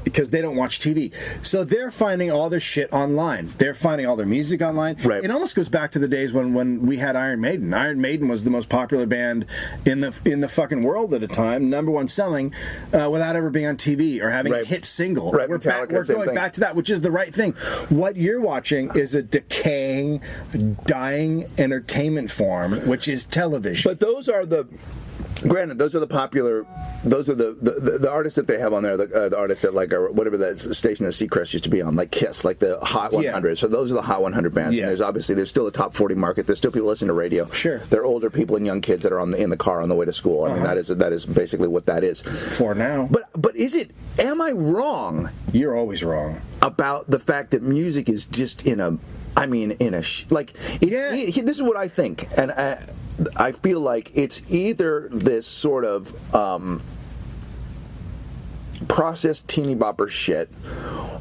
Because they don't watch TV. So they're finding all their shit online. They're finding all their music online.
Right.
It almost goes back to the days when we had Iron Maiden. Iron Maiden was the most popular band in the fucking world at the time, number one selling, without ever being on TV or having a hit single.
Right.
We're
Metallica, same
going
thing.
back to that, which is the right thing. What you're watching is a decaying, dying entertainment form, which is television.
But those are the. Granted, those are the popular. Those are the artists that they have on there. The artists that are whatever that station that Seacrest used to be on, like Kiss, like the Hot 100.
Yeah.
So those are the Hot 100 bands.
Yeah.
And there's still a top 40 market. There's still people listening to radio.
Sure.
They're older people and young kids that are in the car on the way to school. I mean, that is basically what that is.
For now.
But is it? Am I wrong
You're always wrong.
about the fact that music is just in a? I mean, this is what I think, and I feel like it's either this sort of processed teeny bopper shit,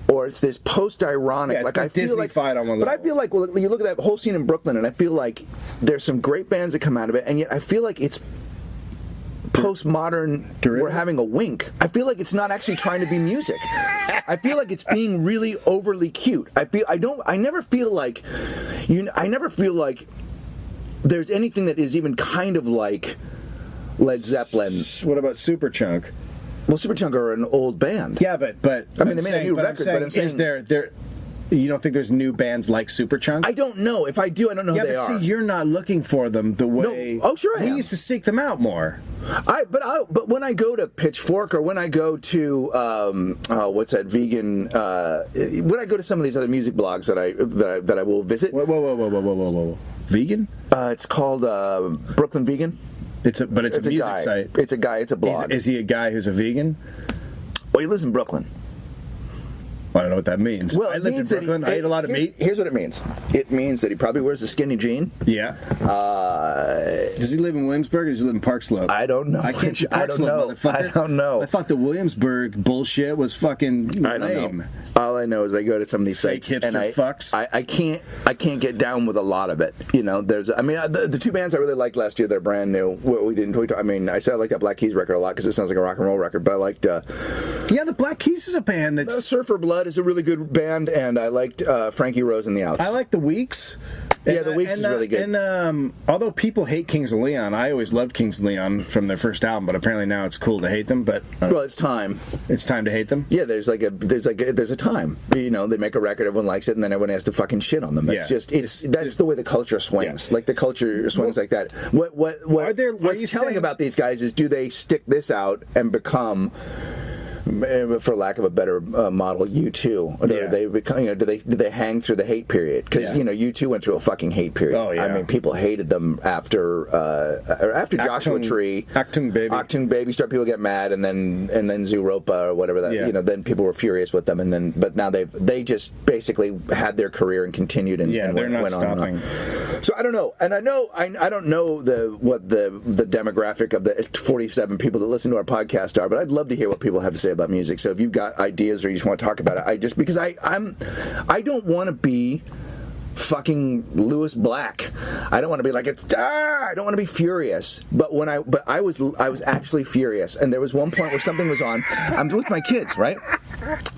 or it's this post-ironic.
Yeah, it's
like
been
I feel like,
Disney-fied on one
but I
level.
feel like you look at that whole scene in Brooklyn, and I feel like there's some great bands that come out of it, and yet I feel like it's postmodern.
Derivative?
We're having a wink. I feel like it's not actually trying to be music. I feel like it's being really overly cute. I never feel like there's anything that is even kind of like Led Zeppelin.
What about Superchunk?
Well, Superchunk are an old band.
Yeah, but
I mean, they made a new record, but I'm saying-
is there? You don't think there's new bands like Superchunk?
I don't know. If I do, I don't know who they
but
are.
see, you're not looking for them the way.
Oh, sure I
we
am.
used to seek them out more.
But when I go to Pitchfork or when I go to what's that vegan? When I go to some of these other music blogs that I will visit,
Whoa! Vegan?
it's called Brooklyn Vegan.
It's a music
guy.
site.
It's a guy. It's a blog.
Is he a guy who's a vegan?
Well, he lives in Brooklyn.
I don't know what that means.
Well,
I
it
lived in
means that
Brooklyn. I ate a lot of meat.
Here's what it means. It means that he probably wears a skinny jean.
Yeah. Does he live in Williamsburg or does he live in Park Slope?
I don't know.
I can't do
I
Park
don't
Slope,
know.
motherfucker.
I don't know.
I thought the Williamsburg bullshit was fucking lame.
I don't know. All I know is I go to some of these
Fake
sites and
hipster fucks.
I can't get down with a lot of it. You know, the two bands I really liked last year. They're brand new. I said I like that Black Keys record a lot because it sounds like a rock and roll record. But I liked
Yeah, the Black Keys is a band that's...
Surfer Blood is a really good band, and I liked Frankie Rose and the Outs.
I like the Weeks.
Yeah, the Weeks is really good.
And although people hate Kings of Leon, I always loved Kings of Leon from their first album, but apparently now it's cool to hate them. But
well, it's time.
It's time to hate them.
Yeah, there's a time. You know, they make a record, everyone likes it, and then everyone has to fucking shit on them. It's that's the way the culture swings. Yeah. Like the culture swings like that. What's telling about these guys is, do they stick this out and become, for lack of a better model, U2? Or do they become, do they hang through the hate period? Because U2 went through a fucking hate period.
Oh, yeah.
I mean, people hated them after Joshua Tree,
Achtung Baby,
people get mad, and then Zooropa or whatever that. You know, then people were furious with them, but now they just basically had their career and continued and
they're not
went
stopping.
on. So I don't know, and I don't know what the demographic of the 47 people that listen to our podcast are, but I'd love to hear what people have to say about music. So if you've got ideas or you just want to talk about it, because I don't want to be fucking Lewis Black. I don't want to be like I don't want to be furious. But I was actually furious. And there was one point where something was on. I'm with my kids, right?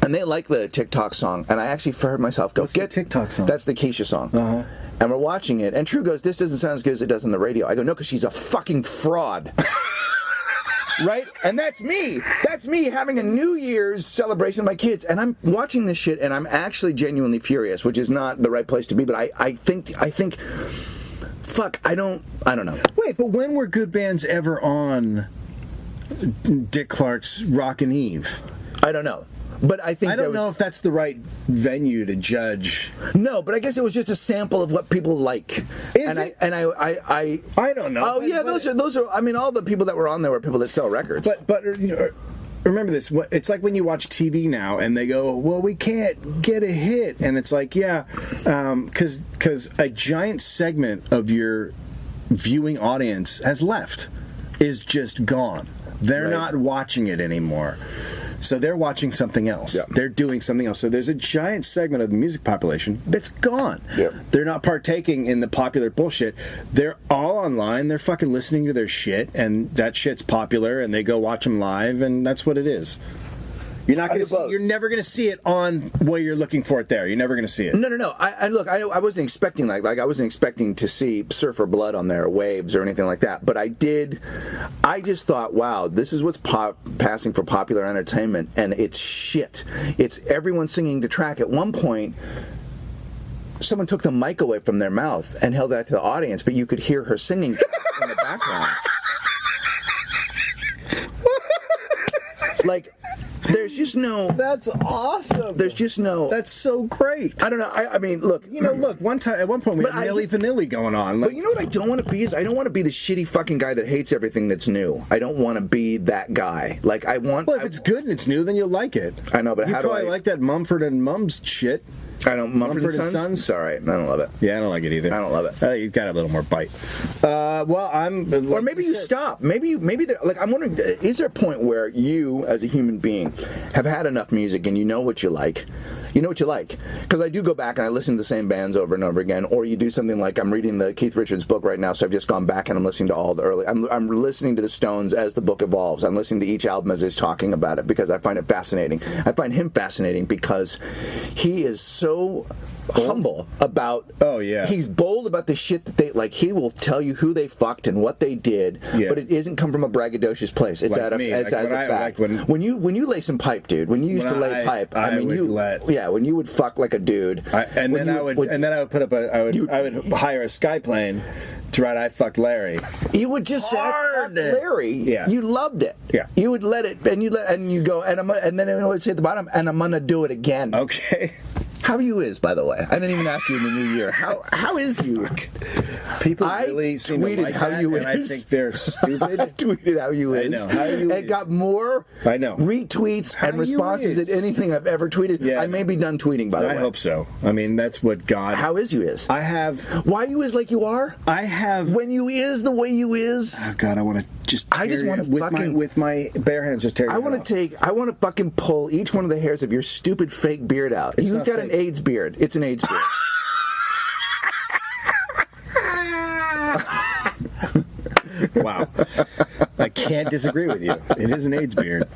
And they like the TikTok song. And I actually heard myself go,
"What's the TikTok song?"
That's the Keisha song. Uh-huh. And we're watching it. And True goes, "This doesn't sound as good as it does on the radio." I go, "No, because she's a fucking fraud." Right? And that's me. That's me having a New Year's celebration with my kids. And I'm watching this shit, and I'm actually genuinely furious, which is not the right place to be. But I think, fuck, I don't know.
Wait, but when were good bands ever on Dick Clark's Rockin' Eve?
I don't know. But I think
I don't know if that's the right venue to judge.
No, but I guess it was just a sample of what people like. I don't know. Oh yeah, those are. I mean, all the people that were on there were people that sell records.
But you know, remember this. It's like when you watch TV now, and they go, "Well, we can't get a hit," and it's like, yeah, because a giant segment of your viewing audience has left, is just gone. They're not watching it anymore. So they're watching something else. Yeah. They're doing something else. So there's a giant segment of the music population that's gone. Yeah. They're not partaking in the popular bullshit. They're all online. They're fucking listening to their shit, and that shit's popular, and they go watch them live, and that's what it is. You're not going to. You're never going to see it on where you're looking for it. There, you're never going to see it.
No. I wasn't expecting like I wasn't expecting to see Surfer Blood on there, or Waves, or anything like that. But I did. I just thought, wow, this is what's passing for popular entertainment, and it's shit. It's everyone singing to track. At one point, someone took the mic away from their mouth and held that to the audience, but you could hear her singing in the background. Like. There's just no.
That's awesome.
There's just no.
That's so great.
I don't know. I mean, look.
You know, look. At one point, we had Milli Vanilli going on.
But you know what I don't want to be is I don't want to be the shitty fucking guy that hates everything that's new. I don't want to be that guy. Like I want.
Well, if it's good and it's new, then you'll like it.
I know, but
you
how do I
like that Mumford and Mums shit?
I don't. Mumford and Sons? It's all right. I don't love it.
Yeah, I don't like it either.
I don't love it.
You've got a little more bite. Well, I'm. Like
or maybe you stop. Maybe. Like I'm wondering, is there a point where you, as a human being, have had enough music and you know what you like? You know what you like? Because I do go back and I listen to the same bands over and over again. Or you do something like I'm reading the Keith Richards book right now, so I've just gone back and I'm listening to all the early. I'm listening to the Stones as the book evolves. I'm listening to each album as he's talking about it because I find it fascinating. I find him fascinating because he is so humble about.
Oh yeah.
He's bold about the shit that they like. He will tell you who they fucked and what they did, but it isn't come from a braggadocious place. It's
like
out of it's as a fact. When you lay some pipe, dude. When you used to lay pipe, I mean, when you would fuck like a dude,
and then I would put up I would hire a skyplane to write "I fucked Larry."
You would just say "I fucked Larry."
Yeah.
You loved it.
Yeah.
You would let it, and you go, and then it would say at the bottom, "And I'm gonna do it again."
Okay.
How you is, by the way? I didn't even ask you in the new year. How is you?
People really seem to like
how
that,
you
and
is.
I think they're stupid.
I tweeted how you is.
I know. How you
it
is.
got more retweets and responses than anything I've ever tweeted.
Yeah.
I may be done tweeting, by the way.
I hope so. I mean, that's what God...
How is you is?
I have...
Why you is like you are?
I have...
When you is the way you is...
Oh, God, I want to just...
I just want to
with my bare hands just tear
I want to fucking pull each one of the hairs of your stupid fake beard out. You've got an AIDS beard. It's an AIDS beard.
Wow. I can't disagree with you. It is an AIDS beard.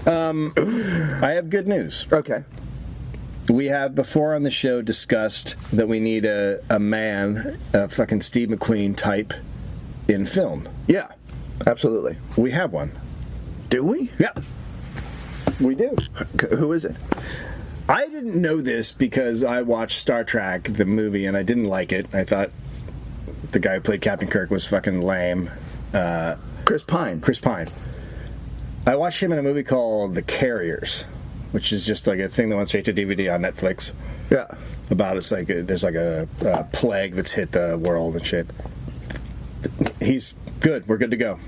I have good news.
Okay.
We have before on the show discussed that we need a man, a fucking Steve McQueen type in film.
Yeah, absolutely.
We have one.
Do we?
Yeah. We do.
Who is it?
I didn't know this because I watched Star Trek, the movie, and I didn't like it. I thought the guy who played Captain Kirk was fucking lame.
Chris Pine.
Chris Pine. I watched him in a movie called The Carriers, which is just like a thing that went straight to DVD on Netflix.
Yeah.
About it's like there's like a plague that's hit the world and shit. He's good. We're good to go.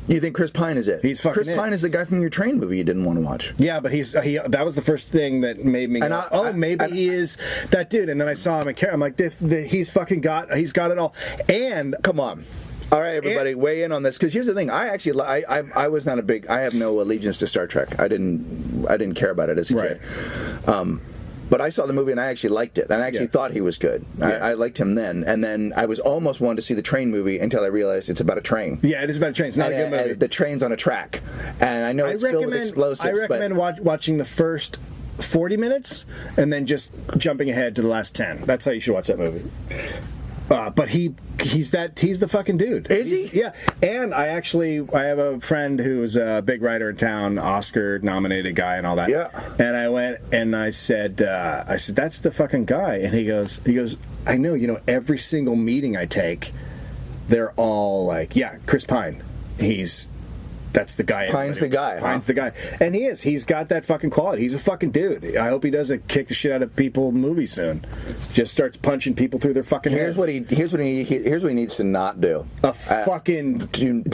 You think Chris Pine is it?
He's fucking
Chris Pine is the guy from your Train movie you didn't want to watch.
Yeah, but that was the first thing that made me go, maybe he is that dude. And then I saw him I'm like, he's got it all. And
come on. All right, everybody, weigh in on this, because here's the thing. I actually, I was not a big. I have no allegiance to Star Trek. I didn't care about it as a kid. But I saw the movie and I actually liked it, and I actually thought he was good. Yeah. I liked him then, and then I was almost wanting to see the Train movie until I realized it's about a train.
Yeah, it is about a train. It's not a good movie.
The train's on a track, and I know it's filled with explosives.
I recommend watching the first 40 minutes and then just jumping ahead to the last 10. That's how you should watch that movie. But he's the fucking dude.
Is he?
Yeah. And I have a friend who's a big writer in town, Oscar nominated guy and all that.
Yeah.
And I went and I said that's the fucking guy. And he goes, I know, every single meeting I take, they're all like, yeah, Chris Pine. That's the guy.
Pine's the guy.
Pine's the guy. And he is. He's got that fucking quality. He's a fucking dude. I hope he does a kick the shit out of people movie soon. Just starts punching people through their fucking heads.
Here's what he needs to not do.
Fucking
do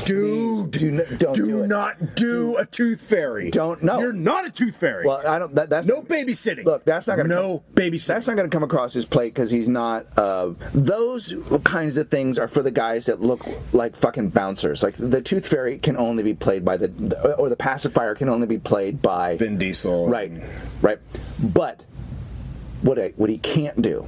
not do a tooth fairy.
Don't. No.
You're not a tooth fairy.
Well, I don't. That's
no babysitting.
Look, that's not going to
babysitting.
That's not going to come across his plate because he's not. Those kinds of things are for the guys that look like fucking bouncers. Like the tooth fairy can only be played by the pacifier can only be played by
Vin Diesel.
Right. But what he can't do.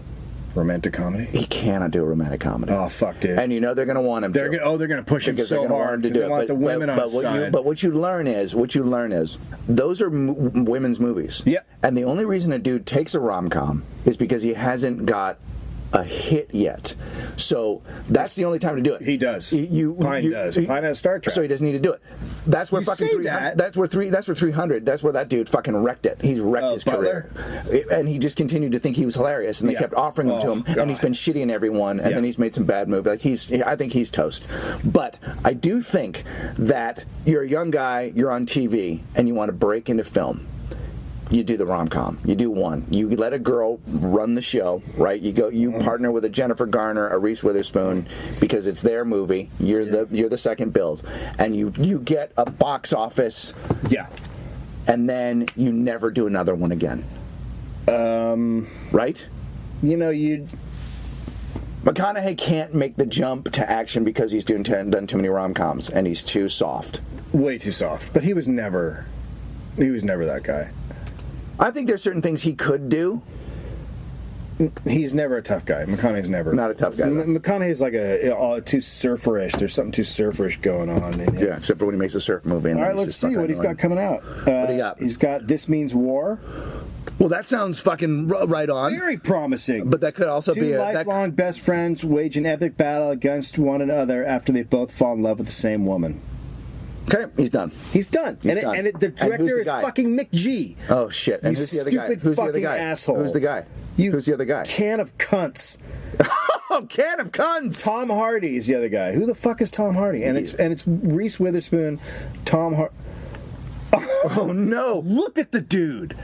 Romantic comedy?
He cannot do a romantic comedy.
Oh, fuck, dude.
And they're going to want him to.
They're going to push him so hard
to do
they want the women on side.
But what you learn is, those are women's movies.
Yeah.
And the only reason a dude takes a rom-com is because he hasn't got a hit yet. So that's the only time to do it.
He does.
Pine
does. Pine has Star Trek.
So he doesn't need to do it. That's where fucking 300. That's where 300. That's where that dude fucking wrecked it. He's wrecked his career. And he just continued to think he was hilarious, and they kept offering him to him, and he's been shitty in everyone, and then he's made some bad movies. Like I think he's toast. But I do think that you're a young guy, you're on TV, and you want to break into film. You do the rom-com. You do one. You let a girl run the show, right? You partner with a Jennifer Garner, a Reese Witherspoon, because it's their movie. You're the second build, and you get a box office.
Yeah.
And then you never do another one again. Right? McConaughey can't make the jump to action because he's done too many rom-coms, and he's too soft.
Way too soft. But he was never that guy.
I think there's certain things he could do.
He's never a tough guy. McConaughey's never.
Not a tough guy.
McConaughey's like too surferish. There's something too surferish going on.
Yeah, except for when he makes a surf movie.
All right, let's see what he's got coming out.
What do you got?
He's got This Means War.
Well, that sounds fucking right on.
Very promising.
But that could also be
Two lifelong best friends wage an epic battle against one another after they both fall in love with the same woman.
Okay, he's done.
He's done. And the director is fucking Mick G.
Oh, shit. And who's the other guy?
Who's the other guy? Asshole.
Who's the guy? Who's the other guy?
Can of cunts.
Oh, can of cunts.
Tom Hardy is the other guy. Who the fuck is Tom Hardy? And it's Reese Witherspoon, Tom Hardy.
Oh, no.
Look at the dude.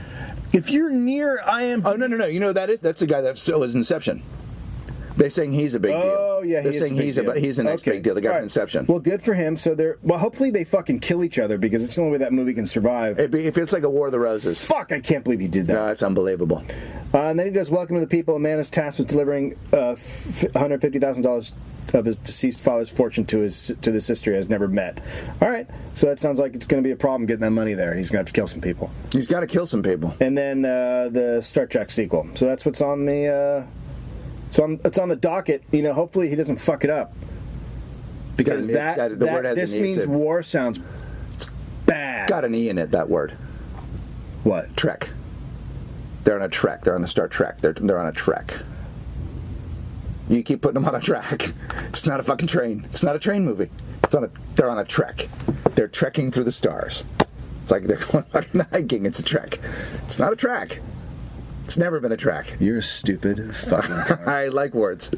If you're near IMDb...
Oh, no. You know who that is? That's the guy that was Inception. They're saying he's a big deal.
Oh, yeah,
they're saying he's the next big deal. The guy from Inception.
Well, good for him. So hopefully they fucking kill each other because it's the only way that movie can survive.
If it's like a War of the Roses.
Fuck, I can't believe he did that.
No, it's unbelievable.
And then he does Welcome to the People. A man is tasked with delivering $150,000 of his deceased father's fortune to the sister he has never met. All right, so that sounds like it's going to be a problem getting that money there. He's going to have to kill some people.
He's got to kill some people.
And then the Star Trek sequel. So that's what's on the... it's on the docket. Hopefully he doesn't fuck it up. Because
the word has
This
an E.
Means War sounds bad.
Got an E in it, that word.
What?
Trek. They're on a trek. They're on a Star Trek. They're on a trek. You keep putting them on a track. It's not a fucking train. It's not a train movie. They're on a trek. They're trekking through the stars. It's like they're going fucking hiking. It's a trek. It's not a track. It's never been a track.
You're a stupid fucking
I like words.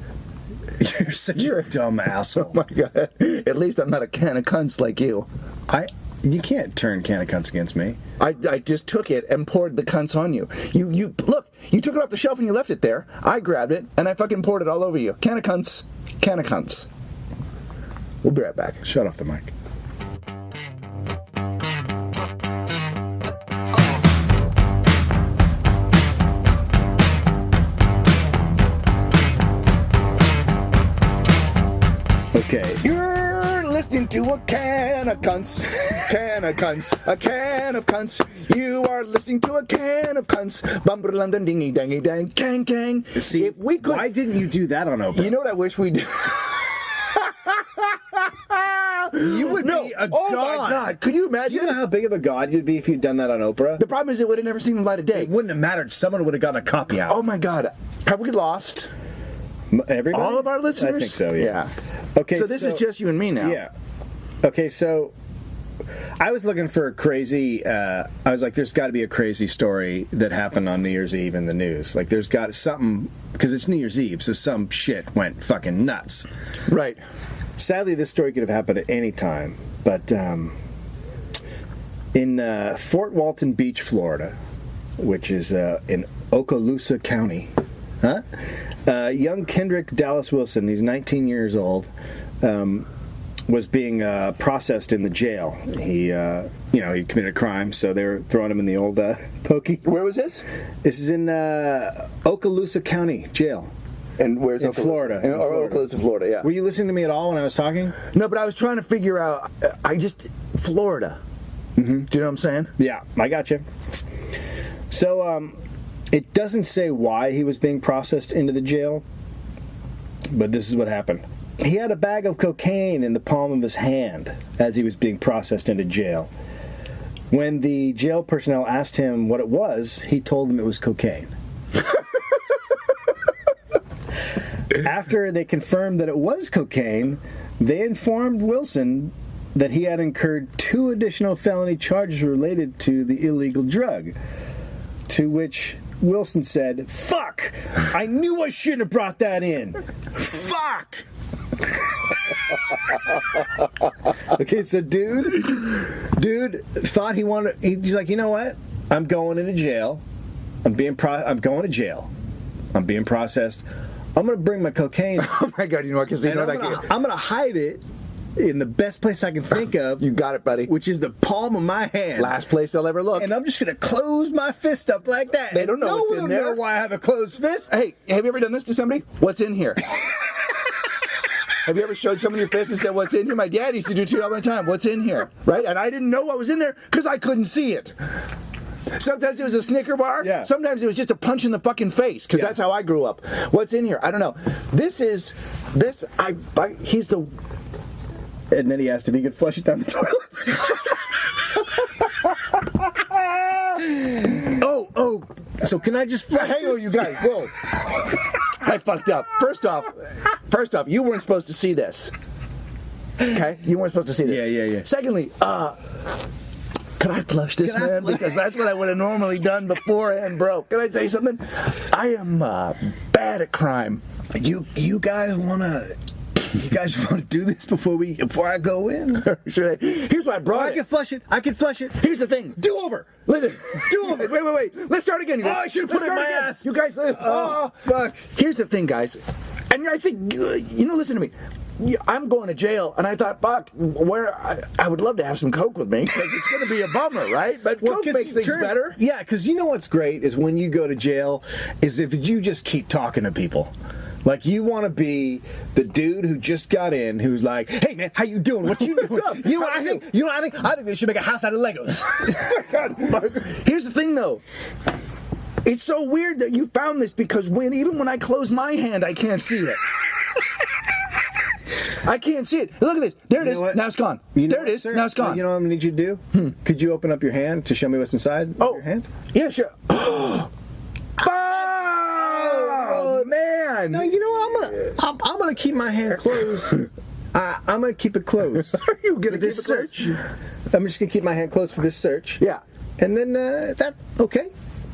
You're such a dumb asshole.
Oh my god. At least I'm not a can of cunts like you.
You can't turn can of cunts against me.
I just took it and poured the cunts on you. You look, you took it off the shelf and you left it there. I grabbed it and I fucking poured it all over you. Can of cunts. Can of cunts. We'll be right back.
Shut off the mic. Okay.
You're listening to a can of cunts. Can of cunts. A can of cunts. You are listening to a can of cunts. Bumper London dingy dangy dang kang kang.
See,
if we could,
why didn't you do that on Oprah?
you know what I wish we did?
You would
No.
be a
Oh
god.
my god. Could you imagine?
You know how big of a god you'd be if you'd done that on Oprah?
The problem is it would have never seen the light of day.
It wouldn't have mattered. Someone would have gotten a copy out.
Oh my god. Have we lost
Everybody?
all of our listeners?
I think so, yeah. Okay,
So this is just you and me now.
Yeah. Okay, so I was looking for a crazy. I was like, "There's got to be a crazy story that happened on New Year's Eve in the news. Like, there's got something because it's New Year's Eve, so some shit went fucking nuts."
Right.
Sadly, this story could have happened at any time, but in Fort Walton Beach, Florida, which is in Okaloosa County, young Kendrick Dallas Wilson, he's 19 years old, was being processed in the jail. He committed a crime, so they were throwing him in the old pokey.
Where was this?
This is in Okaloosa County Jail.
And where's
In
Okaloosa?
Florida.
In Okaloosa, Florida, yeah.
Were you listening to me at all when I was talking?
No, but I was trying to figure out, Florida. Mm-hmm. Do you know what I'm saying?
Yeah, I got you. So, it doesn't say why he was being processed into the jail, but this is what happened. He had a bag of cocaine in the palm of his hand as he was being processed into jail. When the jail personnel asked him what it was, he told them it was cocaine. After they confirmed that it was cocaine, they informed Wilson that he had incurred 2 additional felony charges related to the illegal drug. To which Wilson said, "Fuck! I knew I shouldn't have brought that in. Fuck!" Okay, so dude thought he's like, you know what? I'm going into jail. I'm going to jail. I'm being processed. I'm going to bring my cocaine.
Oh my god, you know what? Because
I'm going to hide it in the best place I can think of.
You got it, buddy.
Which is the palm of my hand.
Last place they'll ever look.
And I'm just going to close my fist up like that.
They don't know what's in there.
No one will know why I have a closed fist.
Hey, have you ever done this to somebody? What's in here? Have you ever showed someone your fist and said, "What's in here?" My dad used to do it to you all the time. What's in here? Right? And I didn't know what was in there because I couldn't see it. Sometimes it was a Snicker bar.
Yeah.
Sometimes it was just a punch in the fucking face because that's how I grew up. What's in here? I don't know. He's the...
And then he asked if he could flush it down the toilet. Oh. So can I just...
Hang on, you guys. Whoa. I fucked up. First off, you weren't supposed to see this. Okay? You weren't supposed to see this.
Yeah.
Secondly, can I flush this, man? Because that's what I would have normally done beforehand, bro. Can I tell you something? I am bad at crime.
You guys want to do this before I go in?
Here's why I brought
I can flush it.
Here's the thing.
Do over.
Listen.
Do over.
Wait. Let's start again. You guys.
Oh, I should have put it in my ass.
You guys.
Fuck.
Here's the thing, guys. And I think, listen to me. I'm going to jail, and I thought, fuck, I would love to have some Coke with me, because it's going to be a bummer, right? But Coke makes things better.
Yeah, because you know what's great is when you go to jail, is if you just keep talking to people. Like, you want to be the dude who just got in, who's like, "Hey, man, how you doing? What you doing?
What's up?
You know what I think? I think they should make a house out of Legos."
Here's the thing, though. It's so weird that you found this, because even when I close my hand, I can't see it. I can't see it. Look at this. There it
You
is.
know what?
Now it's gone.
You know
There
what,
it is.
sir?
Now it's gone.
You know what I'm gonna need you to do? Could you open up your hand to show me what's inside your hand?
Yeah, sure. Oh, man.
No, you know what? I'm gonna keep my hand closed. I'm gonna keep it closed.
Are you gonna
for this
keep it closed?
search? I'm just gonna keep my hand closed for this search.
Yeah.
And then that okay?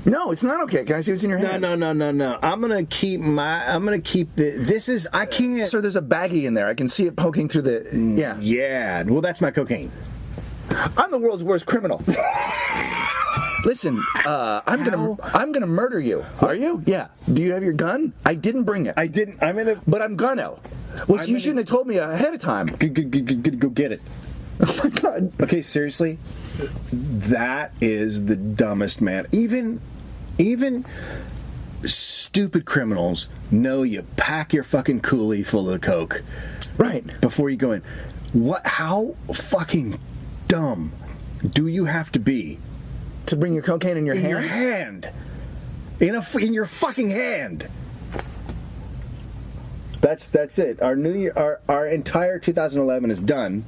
No, it's not okay. Can I see what's in your hand?
No. I'm gonna keep the. This is I can't.
Sir, there's a baggie in there. I can see it poking through the. Yeah.
Yeah. Well, that's my cocaine.
I'm the world's worst criminal. Listen, I'm gonna murder you. Are you? Yeah. Do you have your gun? I didn't bring it.
I didn't. I'm gonna.
But I'm gonna. Well, you shouldn't have told me ahead of time.
Go get it.
Oh my God.
Okay, seriously, that is the dumbest man. Even stupid criminals know you pack your fucking coolie full of coke,
Right.
before you go in. What? How fucking dumb do you have to be
To bring your cocaine in your
in
hand?
your hand? In your fucking hand. That's it. Our new year, our entire 2011 is done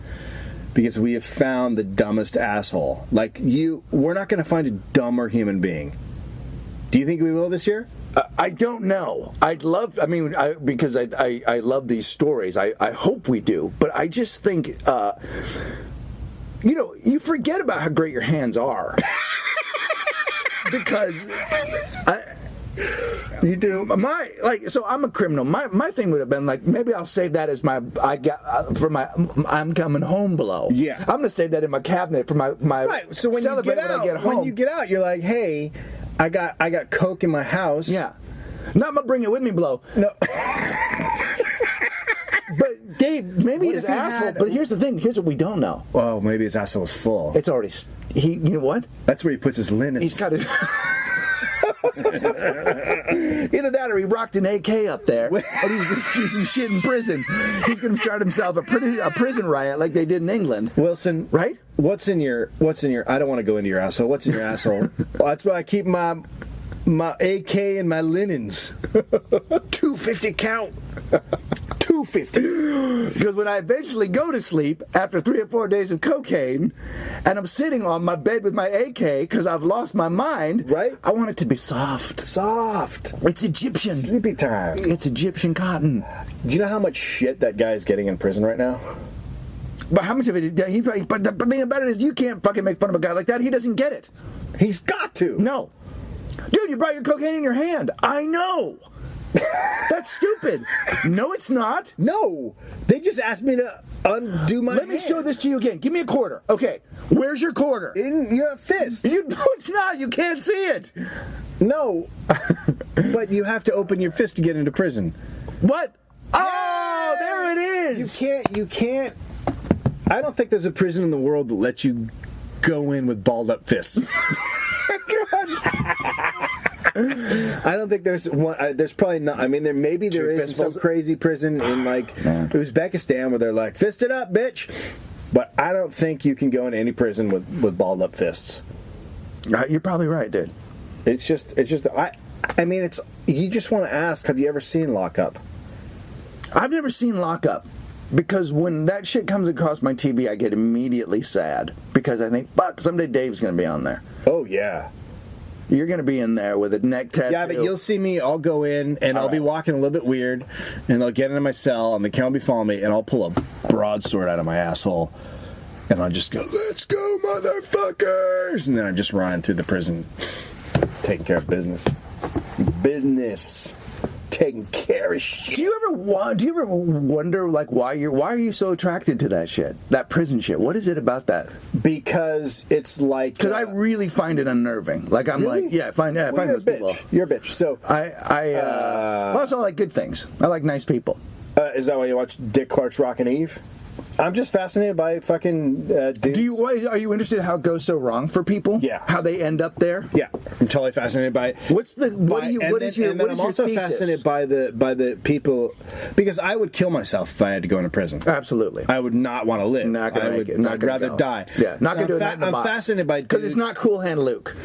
because we have found the dumbest asshole. Like you, we're not going to find a dumber human being. Do you think we will this year?
I don't know. I'd love. I mean, because I love these stories. I hope we do. But I just think, you forget about how great your hands are. Because
You do.
So I'm a criminal. My thing would have been like, maybe I'll save that as I'm coming home blow.
Yeah.
I'm gonna save that in my cabinet for my
Right. So when
celebrate when I get home.
when you get out, you're like, hey, I got coke in my house.
Yeah. Not my bring it with me blow.
No.
But Dave, maybe
What
his
if he
asshole.
had-
But here's the thing. Here's what we don't know.
Oh, maybe his asshole was full.
It's already. You know what?
That's where he puts his linens.
He's got it. Either that or he rocked an AK up there and he's going to do some shit in prison. He's going to start himself a prison riot like they did in England.
Wilson,
Right?
What's in your? I don't want to go into your asshole. What's in your asshole? Well, that's why I keep my AK and my linens. 250 count. 250.
Because when I eventually go to sleep after 3 or 4 days of cocaine and I'm sitting on my bed with my AK because I've lost my mind,
Right.
I want it to be soft.
Soft.
It's Egyptian.
Sleepy time.
It's Egyptian cotton.
Do you know how much shit that guy is getting in prison right now?
But how much of it? But the thing about it is you can't fucking make fun of a guy like that. He doesn't get it.
He's got to.
No. Dude, you brought your cocaine in your hand. I know. That's stupid. No, it's not.
No. They just asked me to undo my
Let me show this to you again. Give me a quarter. Okay. Where's your quarter?
in your fist.
No, it's not. You can't see it.
No. But you have to open your fist to get into prison.
What? Oh, there it is.
You can't. I don't think there's a prison in the world that lets you go in with balled up fists. I don't think there's one. There's probably not. I mean, there is in some crazy prison in like Uzbekistan where they're like, fist it up, bitch. But I don't think you can go into any prison with balled up fists.
You're probably right, dude.
It's just. I mean, it's. You just want to ask, have you ever seen Lockup?
I've never seen Lockup. Because when that shit comes across my TV, I get immediately sad. Because I think, fuck, someday Dave's going to be on there.
Oh, yeah.
You're going to be in there with a neck tattoo.
Yeah, but you'll see me, I'll go in, and I'll be walking a little bit weird, and I'll get into my cell, and the camera will be following me, and I'll pull a broadsword out of my asshole, and I'll just go, let's go, motherfuckers! And then I'm just running through the prison, taking care of business. Taking care of shit.
Do you ever wonder like why are you so attracted to that shit? That prison shit. What is it about that?
Because it's like
Because I really find it unnerving. Like I'm
Really?
like, yeah, I find
you're
those
a bitch.
people.
You're a bitch. So
Well, also I like good things. I like nice people.
is that why you watch Dick Clark's Rockin' Eve? I'm just fascinated by fucking dudes.
Are you interested in how it goes so wrong for people?
Yeah.
How they end up there?
Yeah, I'm totally fascinated by.
What is your
I'm also
thesis?
fascinated by the people, because I would kill myself if I had to go into prison.
Absolutely.
I would not want to live.
Not gonna make it. Not
I'd
gonna
rather
go.
die.
Yeah, not gonna do it.
I'm fascinated by
because it's not Cool Hand Luke.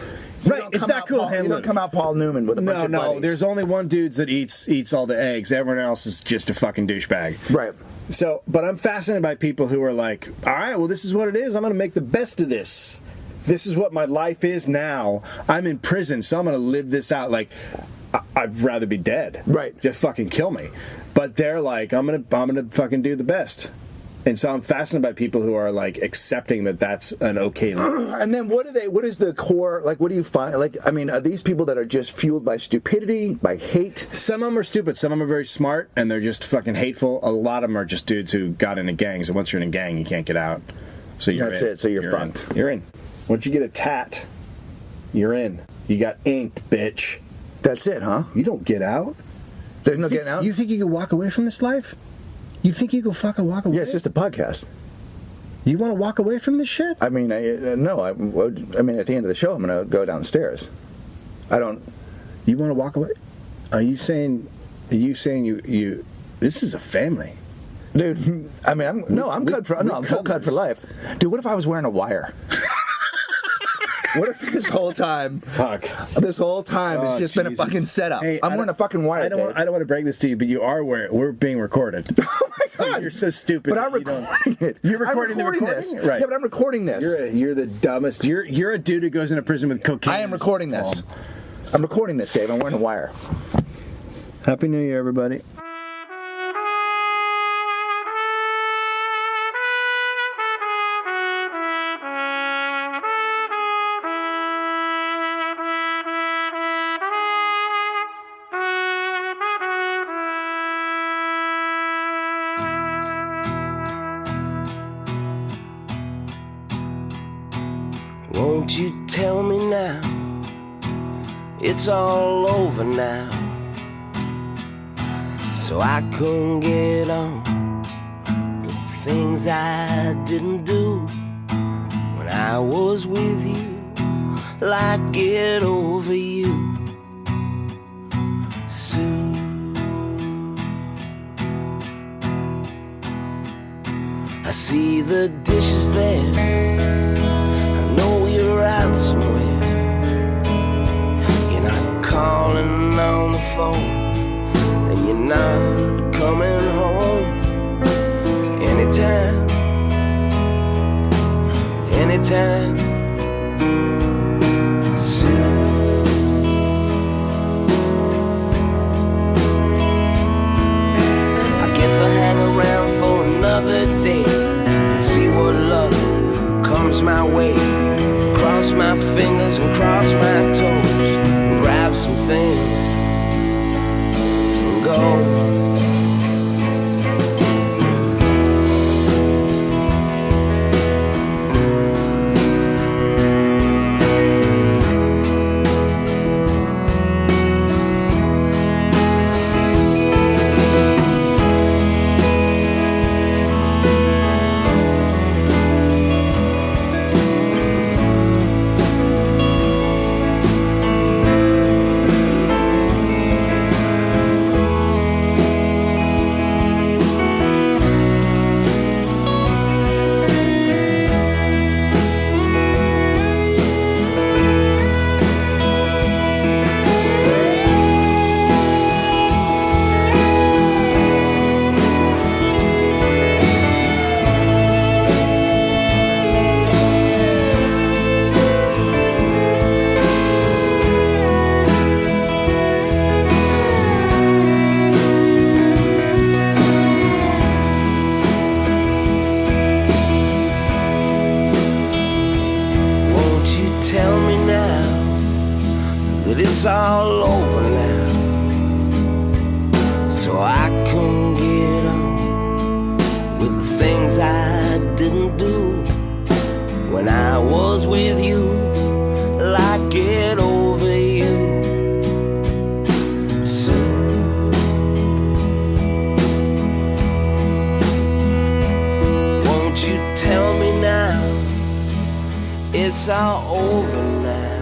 Right, it's not Cool Hand
You don't
Luke.
come out Paul Newman with a bunch of buddies.
There's only one dude that eats all the eggs. Everyone else is just a fucking douchebag.
Right.
So, but I'm fascinated by people who are like, all right, well, this is what it is. I'm going to make the best of this. This is what my life is now. I'm in prison, so I'm going to live this out. Like, I'd rather be dead.
Right.
Just fucking kill me. But they're like, I'm gonna fucking do the best. And so I'm fascinated by people who are like accepting that that's an okay life.
And then what is the core, like, what do you find? Like, I mean, are these people that are just fueled by stupidity, by hate?
Some of them are stupid. Some of them are very smart, and they're just fucking hateful. A lot of them are just dudes who got into gangs, and once you're in a gang, you can't get out. So you're
That's
in.
it. So you're fucked.
You're in. Once you get a tat, you're in. You got ink, bitch.
That's it, huh?
You don't get out.
There's no getting out?
You think you can walk away from this life? You think you can fucking walk away?
Yeah, it's just a podcast.
You want to walk away from this shit?
I mean, no. I mean, at the end of the show, I'm going to go downstairs. I don't.
You want to walk away? Are you saying you? This is a family,
Dude, I mean, I'm full cut for life. Dude, what if I was wearing a wire? What if this whole time it's just been a fucking setup?
Hey,
I'm wearing a fucking wire.
I don't want to break this to you, but you are wearing. We're being recorded.
Oh my god,
you're so stupid.
But I'm recording it.
You're recording
this,
right?
Yeah, but I'm recording this.
You're the dumbest. You're a dude who goes into prison with cocaine.
I am recording this. I'm recording this, Dave. I'm wearing a wire.
Happy New Year, everybody.
Won't you tell me now? It's all over now, so I can get on with the things I didn't do when I was with you. Like get over you, Sue. I see the dishes there. You're out somewhere. You're not calling on the phone, and you're not coming home. Anytime, soon. I guess I'll hang around for another day and see what luck comes my way. Cross my fingers and cross my toes and grab some things and go. Tell me now that it's all over now, so I can get on with the things I didn't do when I was with you. Like get over you, so won't you tell me now? It's all over now.